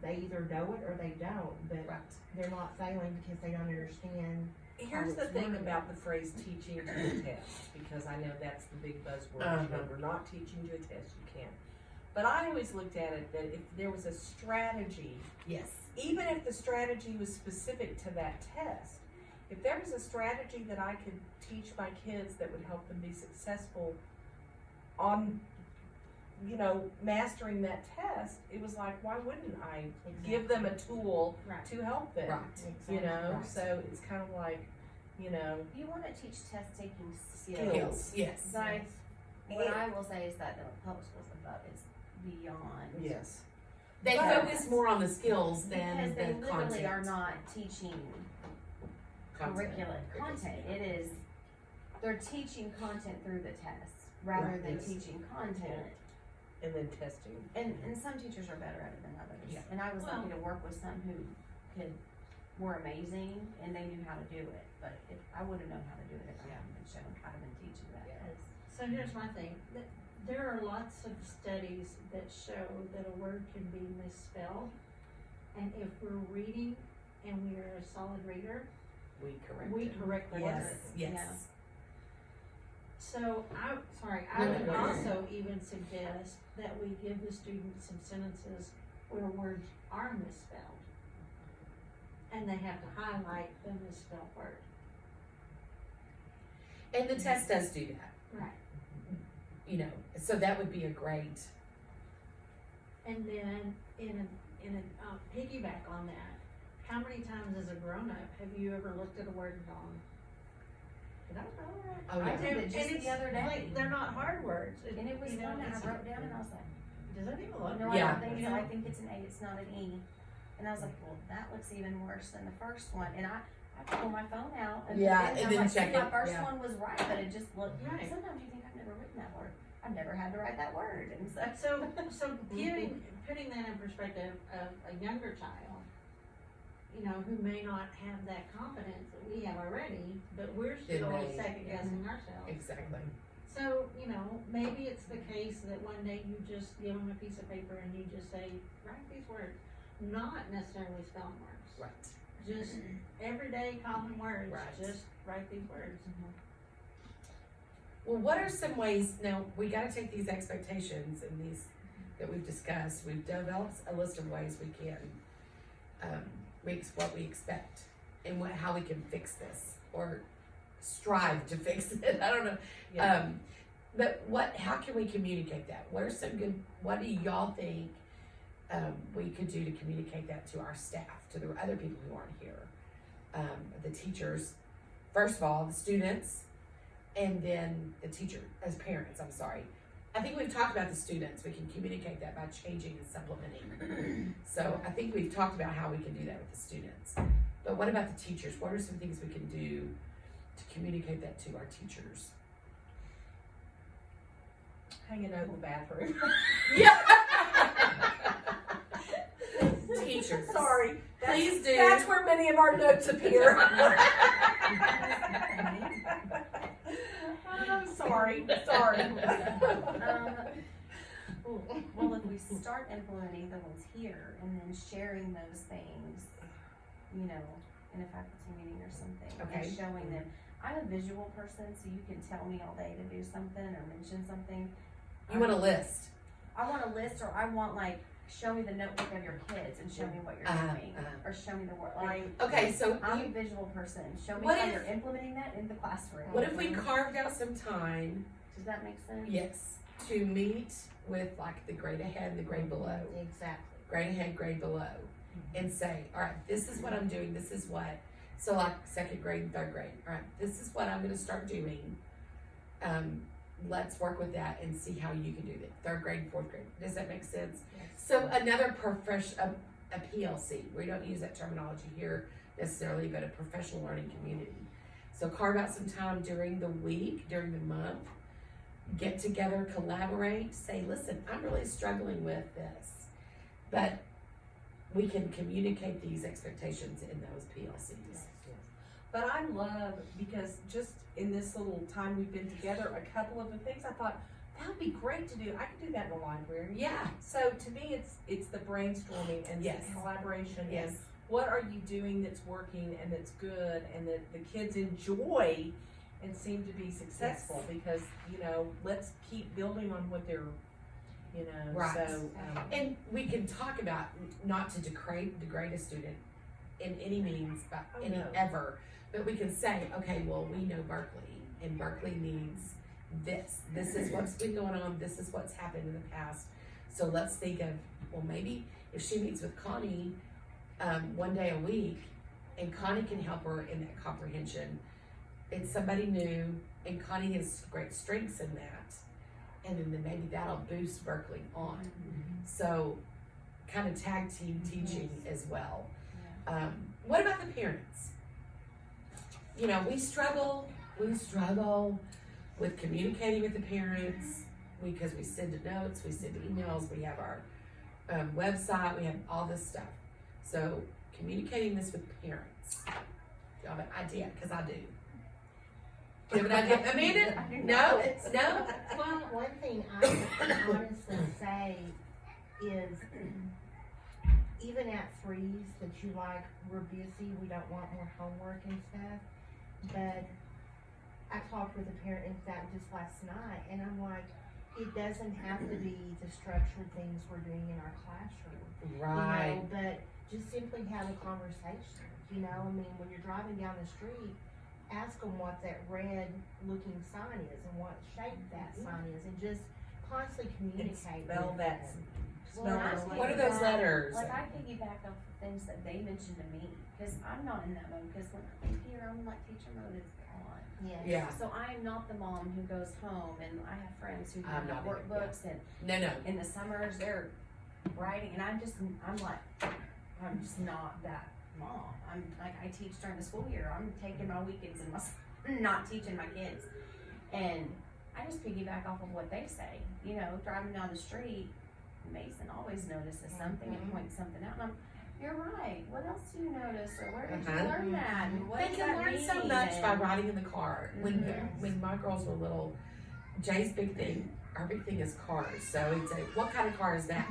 [SPEAKER 5] they either know it or they don't, but
[SPEAKER 1] Right.
[SPEAKER 5] they're not failing because they don't understand.
[SPEAKER 4] Here's the
[SPEAKER 5] it's
[SPEAKER 4] thing
[SPEAKER 5] worded.
[SPEAKER 4] about the phrase teaching to a test, because I know that's the big buzzword,
[SPEAKER 1] Uh-huh.
[SPEAKER 4] we're not teaching to a test, you can't. But I always looked at it that if there was a strategy,
[SPEAKER 1] Yes.
[SPEAKER 4] even if the strategy was specific to that test, if there was a strategy that I could teach my kids that would help them be successful on, mastering that test, it was like, why wouldn't I give them a tool
[SPEAKER 2] Right.
[SPEAKER 4] to help them?
[SPEAKER 1] Right.
[SPEAKER 4] Right. So it's kind of like,
[SPEAKER 3] You wanna teach test-taking skills.
[SPEAKER 1] Skills. Yes.
[SPEAKER 3] But what
[SPEAKER 4] And-
[SPEAKER 3] I will say is that the public schools above is beyond.
[SPEAKER 4] yes.
[SPEAKER 1] They
[SPEAKER 3] But-
[SPEAKER 1] focus more on the skills than
[SPEAKER 3] Because they
[SPEAKER 1] the
[SPEAKER 3] literally
[SPEAKER 1] content.
[SPEAKER 3] are not teaching curriculum content. It is, they're teaching content through the test rather
[SPEAKER 1] Right,
[SPEAKER 3] than
[SPEAKER 1] yes.
[SPEAKER 3] teaching content.
[SPEAKER 4] And then testing.
[SPEAKER 3] And some teachers are better at it than others.
[SPEAKER 1] Yeah.
[SPEAKER 3] And I was
[SPEAKER 2] Well-
[SPEAKER 3] lucky to work with some who were amazing and they knew how to do it. But if I wouldn't have known how to do it if I hadn't been shown how to been teaching that.
[SPEAKER 1] Yeah.
[SPEAKER 2] So here's my thing, there are lots of studies that show that a word can be misspelled. And if we're reading and we're a solid reader,
[SPEAKER 1] We correct
[SPEAKER 2] we
[SPEAKER 1] it.
[SPEAKER 2] correct the
[SPEAKER 1] Yes,
[SPEAKER 2] word.
[SPEAKER 1] yes.
[SPEAKER 2] So I
[SPEAKER 1] No,
[SPEAKER 2] would
[SPEAKER 1] no, no.
[SPEAKER 2] also even suggest that we give the students some sentences where words are misspelled. And they have to highlight the misspelled word.
[SPEAKER 1] And the test does do that,
[SPEAKER 2] Right.
[SPEAKER 1] you know, so that would be a great,
[SPEAKER 2] And then in a piggyback on that, how many times as a grown-up have you ever looked at a word and gone, did I spell it right?
[SPEAKER 1] oh
[SPEAKER 3] I
[SPEAKER 1] yeah.
[SPEAKER 3] did it just
[SPEAKER 2] And
[SPEAKER 3] the other day.
[SPEAKER 2] like, they're not hard words.
[SPEAKER 3] And it was
[SPEAKER 2] you know,
[SPEAKER 3] one that
[SPEAKER 2] it's-
[SPEAKER 3] I wrote down and I was like,
[SPEAKER 2] Does that even look?
[SPEAKER 3] no,
[SPEAKER 1] Yeah.
[SPEAKER 3] I don't think so,
[SPEAKER 2] Yeah.
[SPEAKER 3] I think it's an A, it's not an E. And I was like, well, that looks even worse than the first one, and I pulled my phone out and
[SPEAKER 1] Yeah,
[SPEAKER 3] put it in,
[SPEAKER 1] and
[SPEAKER 3] I
[SPEAKER 1] then
[SPEAKER 3] was like,
[SPEAKER 1] check
[SPEAKER 3] see, my
[SPEAKER 1] it,
[SPEAKER 3] first
[SPEAKER 1] yeah.
[SPEAKER 3] one was right, but it just looked,
[SPEAKER 2] Right.
[SPEAKER 3] sometimes you think I've never written that word, I've never had to write that word, and so.
[SPEAKER 2] So putting that in perspective of a younger child, you know, who may not have that confidence that we have already, but we're still
[SPEAKER 1] may,
[SPEAKER 2] second guessing ourselves.
[SPEAKER 1] Exactly.
[SPEAKER 2] So, you know, maybe it's the case that one day you just give them a piece of paper and you just say, write these words, not necessarily spelling words.
[SPEAKER 1] Right.
[SPEAKER 2] Just everyday common words,
[SPEAKER 1] Right.
[SPEAKER 2] just write these words.
[SPEAKER 1] Well, what are some ways, now, we gotta take these expectations and these that we've discussed, we've developed a list of ways we can, what we expect and how we can fix this, or strive to fix it, I don't know.
[SPEAKER 4] Yeah.
[SPEAKER 1] But how can we communicate that? What are some good, what do y'all think, we could do to communicate that to our staff, to the other people who aren't here? The teachers, first of all, the students, and then the teacher, as parents, I'm sorry. I think we've talked about the students, we can communicate that by changing and supplementing. So I think we've talked about how we can do that with the students. But what about the teachers? What are some things we can do to communicate that to our teachers?
[SPEAKER 4] Hanging out in the bathroom.
[SPEAKER 1] Yeah. Teachers.
[SPEAKER 4] Sorry.
[SPEAKER 1] Please do.
[SPEAKER 4] That's where many of our notes appear. I'm sorry.
[SPEAKER 3] Well, if we start implementing the ones here and then sharing those things, you know, in a faculty meeting or something,
[SPEAKER 1] Okay.
[SPEAKER 3] and showing them, I'm a visual person, so you can tell me all day to do something or mention something.
[SPEAKER 1] You want a list?
[SPEAKER 3] I want a list, or I want like, show me the notebook of your kids and show me what you're doing, or show me the work, like,
[SPEAKER 1] Okay, so
[SPEAKER 3] I'm a visual person, show me
[SPEAKER 1] What
[SPEAKER 3] how
[SPEAKER 1] if-
[SPEAKER 3] you're implementing that in the classroom.
[SPEAKER 1] what if we carved out some time,
[SPEAKER 3] Does that make sense?
[SPEAKER 1] yes, to meet with like the grade ahead and the grade below,
[SPEAKER 5] Exactly.
[SPEAKER 1] grade ahead, grade below, and say, all right, this is what I'm doing, this is what, so like second grade and third grade, all right, this is what I'm gonna start doing. Let's work with that and see how you can do that. Third grade and fourth grade, does that make sense?
[SPEAKER 5] Yes.
[SPEAKER 1] So another a PLC, we don't use that terminology here necessarily, but a professional learning community. So carve out some time during the week, during the month, get together, collaborate, say, listen, I'm really struggling with this, but we can communicate these expectations in those PLCs.
[SPEAKER 4] But I love, because just in this little time we've been together, a couple of the things I thought, that would be great to do. I could do that in the library.
[SPEAKER 1] Yeah,
[SPEAKER 4] So to me, it's the brainstorming and
[SPEAKER 1] Yes.
[SPEAKER 4] the collaboration.
[SPEAKER 1] yes,
[SPEAKER 4] And what are you doing that's working and that's good and that the kids enjoy and seem to be successful? Because, you know, let's keep building on what they're, you know,
[SPEAKER 1] Right.
[SPEAKER 4] so.
[SPEAKER 1] and we can talk about not to degrade a student in any means, but
[SPEAKER 4] Oh,
[SPEAKER 1] any
[SPEAKER 4] no.
[SPEAKER 1] ever, but we can say, okay, well, we know Berkeley, and Berkeley needs this. This is what's been going on, this is what's happened in the past. So let's think of, well, maybe if she meets with Connie, one day a week, and Connie can help her in that comprehension. It's somebody new, and Connie has great strengths in that, and then maybe that'll boost Berkeley on. So, kind of tag team teaching as well. What about the parents? You know, we struggle with communicating with the parents because we send notes, we send emails, we have our website, we have all this stuff. So communicating this with parents. Do you have an idea? Because I do. Do you have an idea? Amanda?
[SPEAKER 3] I do
[SPEAKER 1] No?
[SPEAKER 3] not.
[SPEAKER 1] No?
[SPEAKER 5] Well, one thing I can honestly say is, even at threes that you like, we're busy, we don't want more homework and stuff, but I talked with a parent in fact just last night, and I'm like, it doesn't have to be the structured things we're doing in our classroom.
[SPEAKER 1] Right.
[SPEAKER 5] You know, but just simply have a conversation, you know, I mean, when you're driving down the street, ask them what that red looking sign is and what shape that sign is, and just constantly communicate
[SPEAKER 4] Spell
[SPEAKER 5] with
[SPEAKER 4] that.
[SPEAKER 5] them.
[SPEAKER 4] Spell
[SPEAKER 3] I
[SPEAKER 4] those
[SPEAKER 3] piggyback-
[SPEAKER 1] What are those letters?
[SPEAKER 3] Like I piggyback off the things that they mentioned to me, cause I'm not in that mode, cause when I'm here, I'm like teacher mode is on.
[SPEAKER 5] Yes.
[SPEAKER 1] Yeah.
[SPEAKER 3] So I am not the mom who goes home, and I have friends who do
[SPEAKER 1] I'm not either,
[SPEAKER 3] workbooks, and
[SPEAKER 1] No.
[SPEAKER 3] in the summers, they're writing, and I'm just not that mom. I'm like, I teach during the school year, I'm taking my weekends and not teaching my kids. And I just piggyback off of what they say, you know, driving down the street, Mason always notices something and points something out, and you're right, what else do you notice, or where did you learn that, and what
[SPEAKER 1] They
[SPEAKER 3] does
[SPEAKER 1] can
[SPEAKER 3] that
[SPEAKER 1] learn so
[SPEAKER 3] mean?
[SPEAKER 1] much by
[SPEAKER 3] And-
[SPEAKER 1] riding in the car.
[SPEAKER 5] Yes.
[SPEAKER 1] When my girls were little, Jay's our big thing is cars. So he'd say, "What kind of car is that?"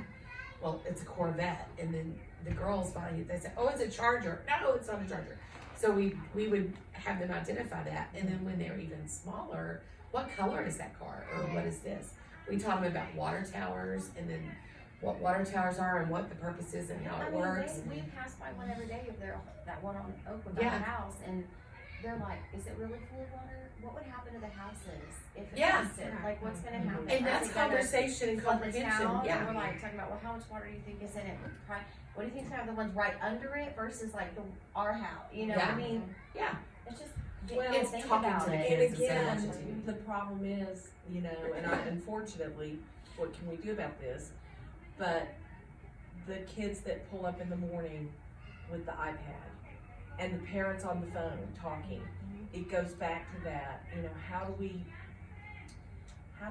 [SPEAKER 1] Well, it's a Corvette. And then the girls finally, they say, "Oh, it's a Charger." No, it's not a Charger. So we would have them identify that. And then when they're even smaller, what color is that car, or what is this? We taught them about water towers, and then what water towers are and what the purpose is and how
[SPEAKER 3] I
[SPEAKER 1] it
[SPEAKER 3] mean,
[SPEAKER 1] works.
[SPEAKER 3] we pass by one every day over there, that one on Oakwood by
[SPEAKER 1] Yeah.
[SPEAKER 3] the house, and they're like, is it really full of water? What would happen to the houses if it
[SPEAKER 1] Yeah.
[SPEAKER 3] busted? Like, what's gonna happen?
[SPEAKER 1] And
[SPEAKER 3] Are
[SPEAKER 1] that's
[SPEAKER 3] they gonna
[SPEAKER 1] conversation and
[SPEAKER 3] flood the
[SPEAKER 1] comprehension.
[SPEAKER 3] town?
[SPEAKER 1] Yeah.
[SPEAKER 3] And we're like talking about, well, how much water do you think is in it? What do you think's gonna have the ones right under it versus like our house? You know,
[SPEAKER 1] Yeah.
[SPEAKER 3] I mean,
[SPEAKER 1] Yeah.
[SPEAKER 3] it's just
[SPEAKER 4] Well,
[SPEAKER 3] get
[SPEAKER 1] it's
[SPEAKER 3] think
[SPEAKER 1] talking
[SPEAKER 3] about
[SPEAKER 1] to the
[SPEAKER 3] it.
[SPEAKER 1] kids.
[SPEAKER 4] And
[SPEAKER 1] instead of watching
[SPEAKER 4] again,
[SPEAKER 1] TV.
[SPEAKER 4] the problem is, you know, and unfortunately, what can we do about this? But the kids that pull up in the morning with the iPad and the parents on the phone talking, it goes back to that, you know, how do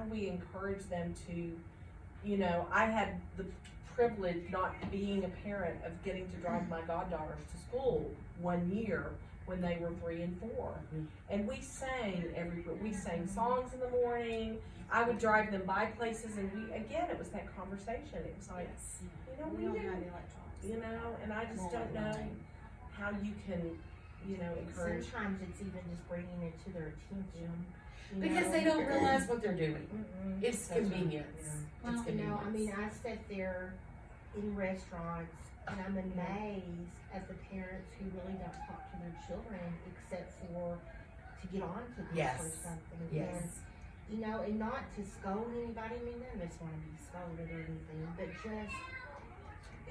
[SPEAKER 4] we encourage them to, you know, I had the privilege, not being a parent, of getting to drive my goddaughters to school one year when they were 3 and 4. And we sang songs in the morning. I would drive them by places, and it was that conversation. It was like, you know,
[SPEAKER 3] We
[SPEAKER 4] we
[SPEAKER 3] don't
[SPEAKER 4] didn't,
[SPEAKER 3] have electronics.
[SPEAKER 4] you know, and I just don't know how you can, you know, encourage.
[SPEAKER 5] Sometimes it's even just bringing it to their attention. You
[SPEAKER 1] Because
[SPEAKER 5] know?
[SPEAKER 1] they don't realize what they're doing.
[SPEAKER 4] Mm-mm.
[SPEAKER 1] It's
[SPEAKER 4] That's right,
[SPEAKER 1] convenience.
[SPEAKER 4] yeah.
[SPEAKER 5] Well,
[SPEAKER 1] It's
[SPEAKER 5] you know, I mean,
[SPEAKER 1] convenience.
[SPEAKER 5] I sit there in restaurants and I'm amazed at the parents who really don't talk to their children except for to get on to this
[SPEAKER 1] Yes.
[SPEAKER 5] or something. And,
[SPEAKER 1] Yes.
[SPEAKER 5] you know, and not to scold anybody, I mean, none of us want to be scolded or anything, but just,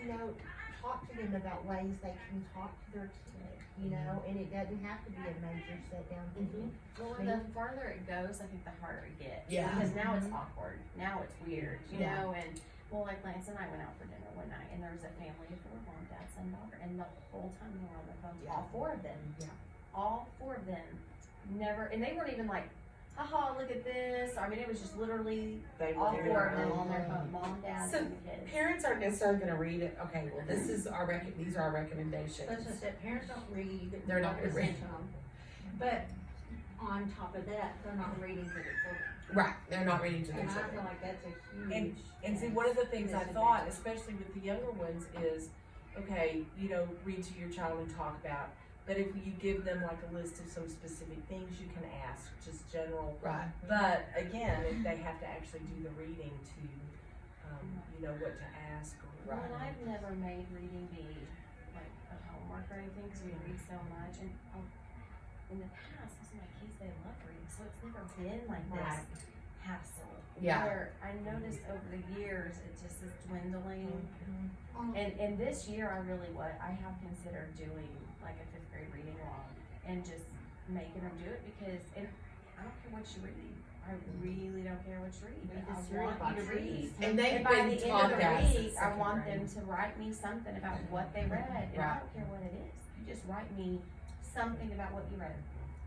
[SPEAKER 5] you know, talk to them about ways they can talk to their kid, you know, and it doesn't have to be a major sit down thing.
[SPEAKER 3] Well, and the farther it goes, I think the harder it gets.
[SPEAKER 1] Yeah.
[SPEAKER 3] Because now it's awkward. Now it's weird, you
[SPEAKER 1] Yeah.
[SPEAKER 3] know, and well, like Lance and I went out for dinner one night, and there was a family of 4, mom, dad, son, daughter, and the whole time they were on their phones, all 4 of them.
[SPEAKER 1] Yeah.
[SPEAKER 3] All 4 of them. Never, and they weren't even like, haha, look at this. I mean, it was just literally
[SPEAKER 4] They
[SPEAKER 3] all
[SPEAKER 4] were
[SPEAKER 3] 4 of them
[SPEAKER 4] there.
[SPEAKER 3] on their phone, mom, dad,
[SPEAKER 1] So,
[SPEAKER 3] and the kids.
[SPEAKER 1] Parents aren't necessarily gonna read it, okay, well, these are our recommendations.
[SPEAKER 2] That's just it, parents don't read.
[SPEAKER 1] They're not gonna read.
[SPEAKER 2] But on top of that, they're not reading to their children.
[SPEAKER 1] Right, they're not reading to their
[SPEAKER 2] And I feel
[SPEAKER 1] children.
[SPEAKER 2] like that's a huge.
[SPEAKER 4] And see, one of the things I thought, especially with the younger ones, is, okay, you know, read to your child and talk about, but if you give them like a list of some specific things you can ask, just general.
[SPEAKER 1] Right,
[SPEAKER 4] But again, if they have to actually do the reading to, you know, what to ask or.
[SPEAKER 3] Well, and I've never made reading be like a homework or anything because we read so much. And in the past, most of my kids, they love reading, so it's never been like
[SPEAKER 1] Right.
[SPEAKER 3] this hassle.
[SPEAKER 1] yeah,
[SPEAKER 3] Where I noticed over the years, it just is dwindling.
[SPEAKER 2] Um,
[SPEAKER 3] And this year, I have considered doing like a 5th grade reading log and just making them do it because I don't care what you read. I really don't care what you read.
[SPEAKER 5] We
[SPEAKER 3] I
[SPEAKER 5] just
[SPEAKER 3] want
[SPEAKER 5] read
[SPEAKER 3] you to read.
[SPEAKER 1] and they've
[SPEAKER 3] And by
[SPEAKER 1] been
[SPEAKER 3] the end
[SPEAKER 1] taught
[SPEAKER 3] of the
[SPEAKER 1] that
[SPEAKER 3] week,
[SPEAKER 1] since
[SPEAKER 3] I
[SPEAKER 1] second
[SPEAKER 3] want
[SPEAKER 1] grade.
[SPEAKER 3] them to write me something about what they read, and I
[SPEAKER 1] Right.
[SPEAKER 3] don't care what it is. You just write me something about what you read.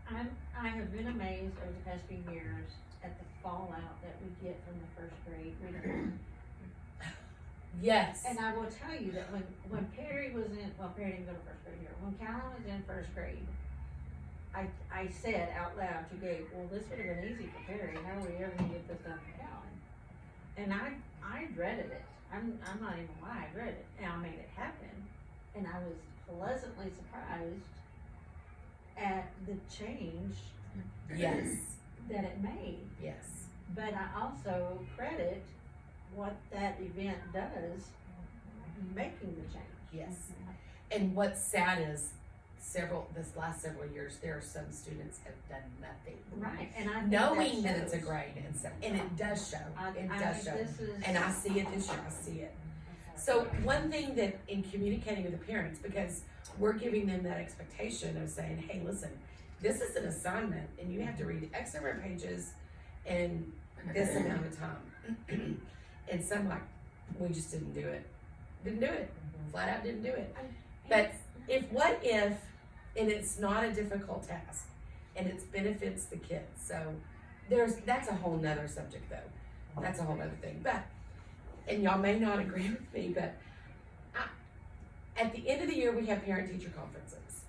[SPEAKER 2] I have been amazed over the past few years at the fallout that we get from the 1st grade reading.
[SPEAKER 1] Yes,
[SPEAKER 2] And I will tell you that when Perry was in, well, Perry didn't go to 1st grade here, when Callan was in 1st grade, I said out loud to Gabe, well, this would have been easy for Perry, how are we ever gonna get this done for Alan? And I dreaded it, I'm not even gonna lie, I dreaded it, and I made it happen, and I was pleasantly surprised at the change
[SPEAKER 1] Yes,
[SPEAKER 2] that it made.
[SPEAKER 1] yes,
[SPEAKER 2] But I also credit what that event does, making the change.
[SPEAKER 1] yes. And what's sad is this last several years, there are some students have done nothing.
[SPEAKER 2] Right, and I think
[SPEAKER 1] Knowing
[SPEAKER 2] that
[SPEAKER 1] that it's a
[SPEAKER 2] shows.
[SPEAKER 1] grade and it does show, it
[SPEAKER 2] I
[SPEAKER 1] does
[SPEAKER 2] think
[SPEAKER 1] show.
[SPEAKER 2] this is.
[SPEAKER 1] And I see it this year, I see it. So one thing that in communicating with the parents, because we're giving them that expectation of saying, hey, listen, this is an assignment and you have to read X number of pages in this amount of time. And some like, we just didn't do it. Didn't do it. Flat out didn't do it. But what if, and it's not a difficult task, and it benefits the kids, so that's a whole nother subject though. That's a whole other thing, but, and y'all may not agree with me, but at the end of the year, we have parent-teacher conferences.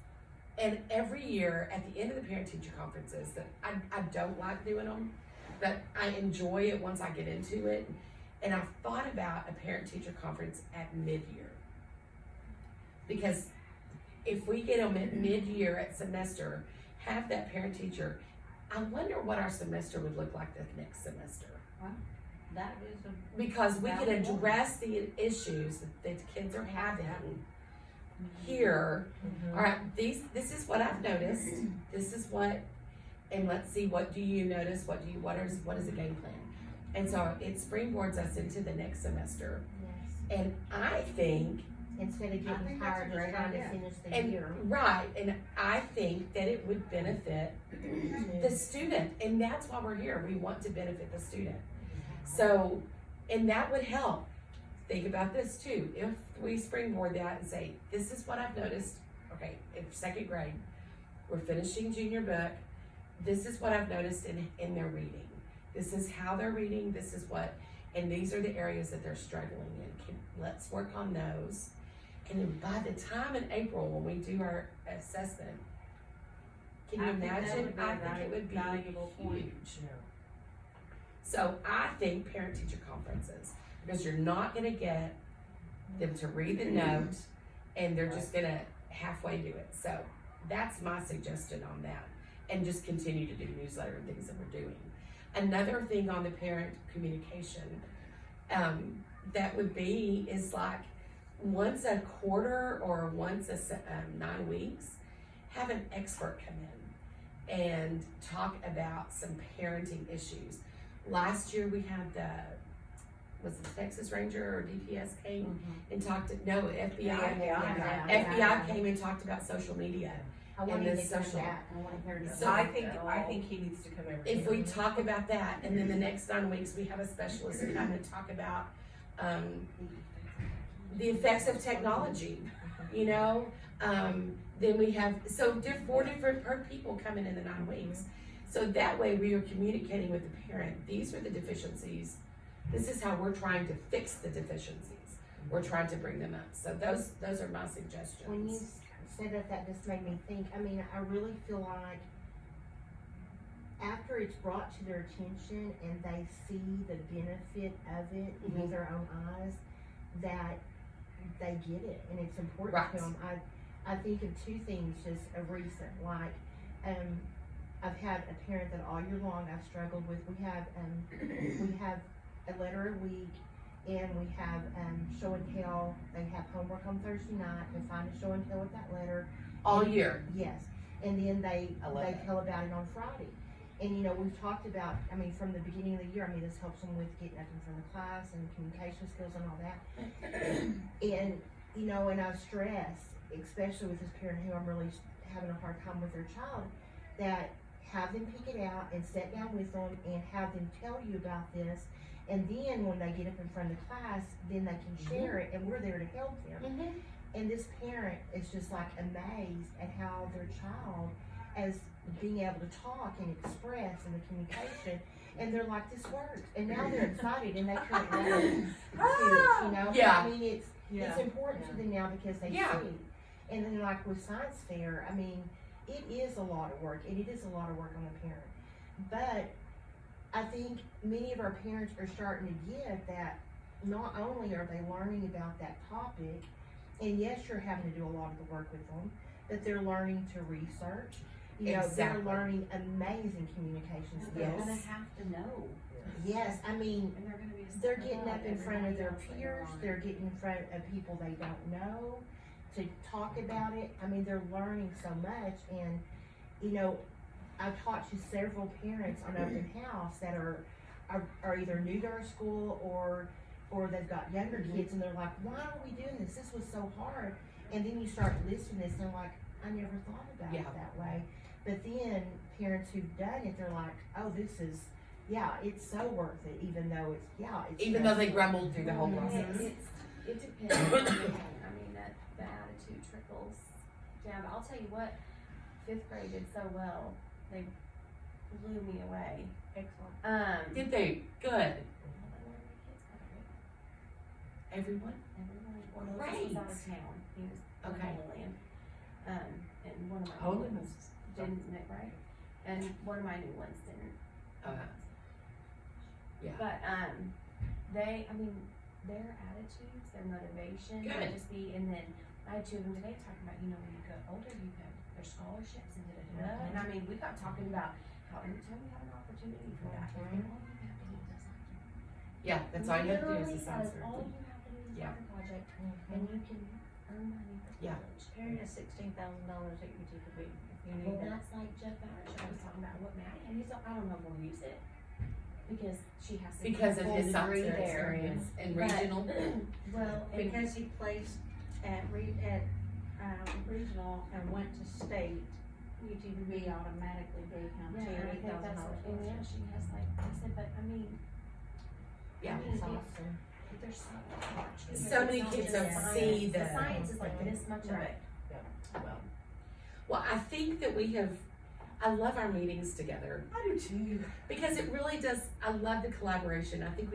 [SPEAKER 1] And every year, at the end of the parent-teacher conferences, that I don't like doing them, but I enjoy it once I get into it. And I've thought about a parent-teacher conference at mid-year. Because if we get them at mid-year at semester, have that parent-teacher, I wonder what our semester would look like the next semester.
[SPEAKER 2] That is a.
[SPEAKER 1] Because we can
[SPEAKER 2] Valid point.
[SPEAKER 1] address the issues that the kids are having here. All right, this is what I've noticed. This is what, and let's see, what do you notice? What is the game plan? And so it springboards us into the next semester.
[SPEAKER 5] Yes.
[SPEAKER 1] And I think,
[SPEAKER 5] Instead of
[SPEAKER 2] I
[SPEAKER 5] getting
[SPEAKER 2] think that's a
[SPEAKER 5] tired
[SPEAKER 2] great
[SPEAKER 5] and trying to
[SPEAKER 2] idea.
[SPEAKER 5] finish the
[SPEAKER 1] and
[SPEAKER 5] year.
[SPEAKER 1] right, and I think that it would benefit the student, and that's why we're here. We want to benefit the student. So, and that would help. Think about this too. If we springboard that and say, this is what I've noticed, okay, in second grade, we're finishing junior book, this is what I've noticed in their reading. This is how they're reading, this is what, and these are the areas that they're struggling in. Let's work on those. And then by the time in April, when we do our assessment, can you
[SPEAKER 2] I think that
[SPEAKER 1] imagine?
[SPEAKER 2] would be
[SPEAKER 1] I
[SPEAKER 2] a
[SPEAKER 1] think it would be
[SPEAKER 2] valuable point.
[SPEAKER 1] huge. So I think parent-teacher conferences, because you're not gonna get them to read the note and they're just gonna halfway do it. So that's my suggestion on that. And just continue to do newsletter and things that we're doing. Another thing on the parent communication, that would be is like once a quarter or once 9 weeks, have an expert come in and talk about some parenting issues. Last year we had was it the Texas Ranger or DPS came and talked FBI came and talked about social media.
[SPEAKER 5] I want
[SPEAKER 1] And
[SPEAKER 5] him
[SPEAKER 1] the
[SPEAKER 5] to come
[SPEAKER 1] social-
[SPEAKER 5] back. I want her to.
[SPEAKER 1] So
[SPEAKER 4] I think he needs to come over.
[SPEAKER 1] If
[SPEAKER 4] here.
[SPEAKER 1] we talk about that, and then the next 9 weeks, we have a specialist come and talk about, the effects of technology, you know? Then we have, so 4 different people coming in the 9 weeks. So that way we are communicating with the parent, these are the deficiencies, this is how we're trying to fix the deficiencies. We're trying to bring them up, so those are my suggestions.
[SPEAKER 5] When you said that just made me think, I mean, I really feel like after it's brought to their attention and they see the benefit of it with their own eyes, that they get it and it's important
[SPEAKER 1] Right.
[SPEAKER 5] to them. I think of 2 things just of recent, like, I've had a parent that all year long I've struggled with. We have a letter a week, and we have show and tell. They have homework on Thursday night. They find a show and tell with that letter.
[SPEAKER 1] All
[SPEAKER 5] And-
[SPEAKER 1] year.
[SPEAKER 5] Yes, and then they
[SPEAKER 1] I love that.
[SPEAKER 5] tell about it on Friday. And you know, we've talked about, I mean, from the beginning of the year, I mean, this helps them with getting up in front of class and communication skills and all that. And you know, and I stress, especially with this parent who I'm really having a hard time with their child, that have them pick it out and sit down with them and have them tell you about this. And then when they get up in front of the class, then they can share it, and we're there to help them. And this parent is just like amazed at how their child is being able to talk and express in the communication, and they're like, this works. And now they're excited and they couldn't let it, you know?
[SPEAKER 1] Yeah.
[SPEAKER 5] I mean, it's important to them now because they
[SPEAKER 1] Yeah.
[SPEAKER 5] see. And then like with science fair, I mean, it is a lot of work, and it is a lot of work on the parent. But I think many of our parents are starting to get that not only are they learning about that topic, and yes, you're having to do a lot of the work with them, but they're learning to research. You know,
[SPEAKER 1] Exactly.
[SPEAKER 5] they're learning amazing communication
[SPEAKER 3] They're
[SPEAKER 5] skills.
[SPEAKER 3] gonna have to know,
[SPEAKER 5] Yes, I mean,
[SPEAKER 3] and they're gonna be.
[SPEAKER 5] they're getting up in
[SPEAKER 3] everybody
[SPEAKER 5] front of their
[SPEAKER 3] else later
[SPEAKER 5] peers,
[SPEAKER 3] on.
[SPEAKER 5] they're getting in front of people they don't know to talk about it. I mean, they're learning so much, and, you know, I've talked to several parents on open house that are either new to our school or they've got younger kids, and they're like, why are we doing this? This was so hard. And then you start listening to this, and they're like, I never thought about
[SPEAKER 1] Yeah.
[SPEAKER 5] it that way. But then parents who've done it, they're like, oh, this is, yeah, it's so worth it, even though it's
[SPEAKER 1] Even though they
[SPEAKER 5] stressful.
[SPEAKER 1] grumbled through the whole
[SPEAKER 5] Mhm.
[SPEAKER 1] process.
[SPEAKER 3] It depends, I mean, that, the attitude trickles down, but I'll tell you what, 5th grade did so well, they blew me away.
[SPEAKER 4] Excellent.
[SPEAKER 1] Did they? Good.
[SPEAKER 3] Everyone,
[SPEAKER 1] Everyone?
[SPEAKER 3] well, Moses was out of
[SPEAKER 1] Great.
[SPEAKER 3] town, he was in
[SPEAKER 1] Okay.
[SPEAKER 3] Holy Land. And one of my
[SPEAKER 1] Holy
[SPEAKER 3] new ones didn't, right? And one of my new ones didn't.
[SPEAKER 1] Yeah.
[SPEAKER 3] But, I mean, their attitudes, their motivation,
[SPEAKER 1] Good.
[SPEAKER 3] would just be, and then I had 2 of them today talking about, you know, when you get older, you have their scholarships and da-da-da-da. And I mean, we got talking about how anytime we have an opportunity for that, all you have to do is assign.
[SPEAKER 1] Yeah, that's all you have to do is
[SPEAKER 3] Literally,
[SPEAKER 1] decide
[SPEAKER 3] that is all
[SPEAKER 1] something.
[SPEAKER 3] you have to do is
[SPEAKER 1] Yeah.
[SPEAKER 3] start a project,
[SPEAKER 5] Mhm.
[SPEAKER 3] and you can earn money for
[SPEAKER 1] Yeah.
[SPEAKER 3] college.
[SPEAKER 2] Carry a $16,000 that you take a big, if you
[SPEAKER 3] Well,
[SPEAKER 2] need that.
[SPEAKER 3] that's like Jeff Bowers, I was talking about what Maddie, and he's, I don't know if we'll use it, because she has to.
[SPEAKER 1] Because of
[SPEAKER 3] full
[SPEAKER 1] his
[SPEAKER 3] degree
[SPEAKER 1] software
[SPEAKER 3] there.
[SPEAKER 1] experience and
[SPEAKER 3] But-
[SPEAKER 1] regional.
[SPEAKER 3] Well, and
[SPEAKER 2] Because he placed at regional and went to state, UTV automatically gave him
[SPEAKER 3] yeah, and I think that's,
[SPEAKER 2] $2,000.
[SPEAKER 3] and yeah, she has like, I said, but I mean,
[SPEAKER 1] Yeah.
[SPEAKER 5] That's awesome.
[SPEAKER 3] there's so much.
[SPEAKER 1] So many
[SPEAKER 3] It's not
[SPEAKER 1] kids
[SPEAKER 3] just
[SPEAKER 1] don't
[SPEAKER 3] science.
[SPEAKER 1] see
[SPEAKER 3] The
[SPEAKER 1] the-
[SPEAKER 3] science is like this much of it.
[SPEAKER 1] Well, I think that I love our meetings together
[SPEAKER 4] I do too.
[SPEAKER 1] because it really does, I love the collaboration. I think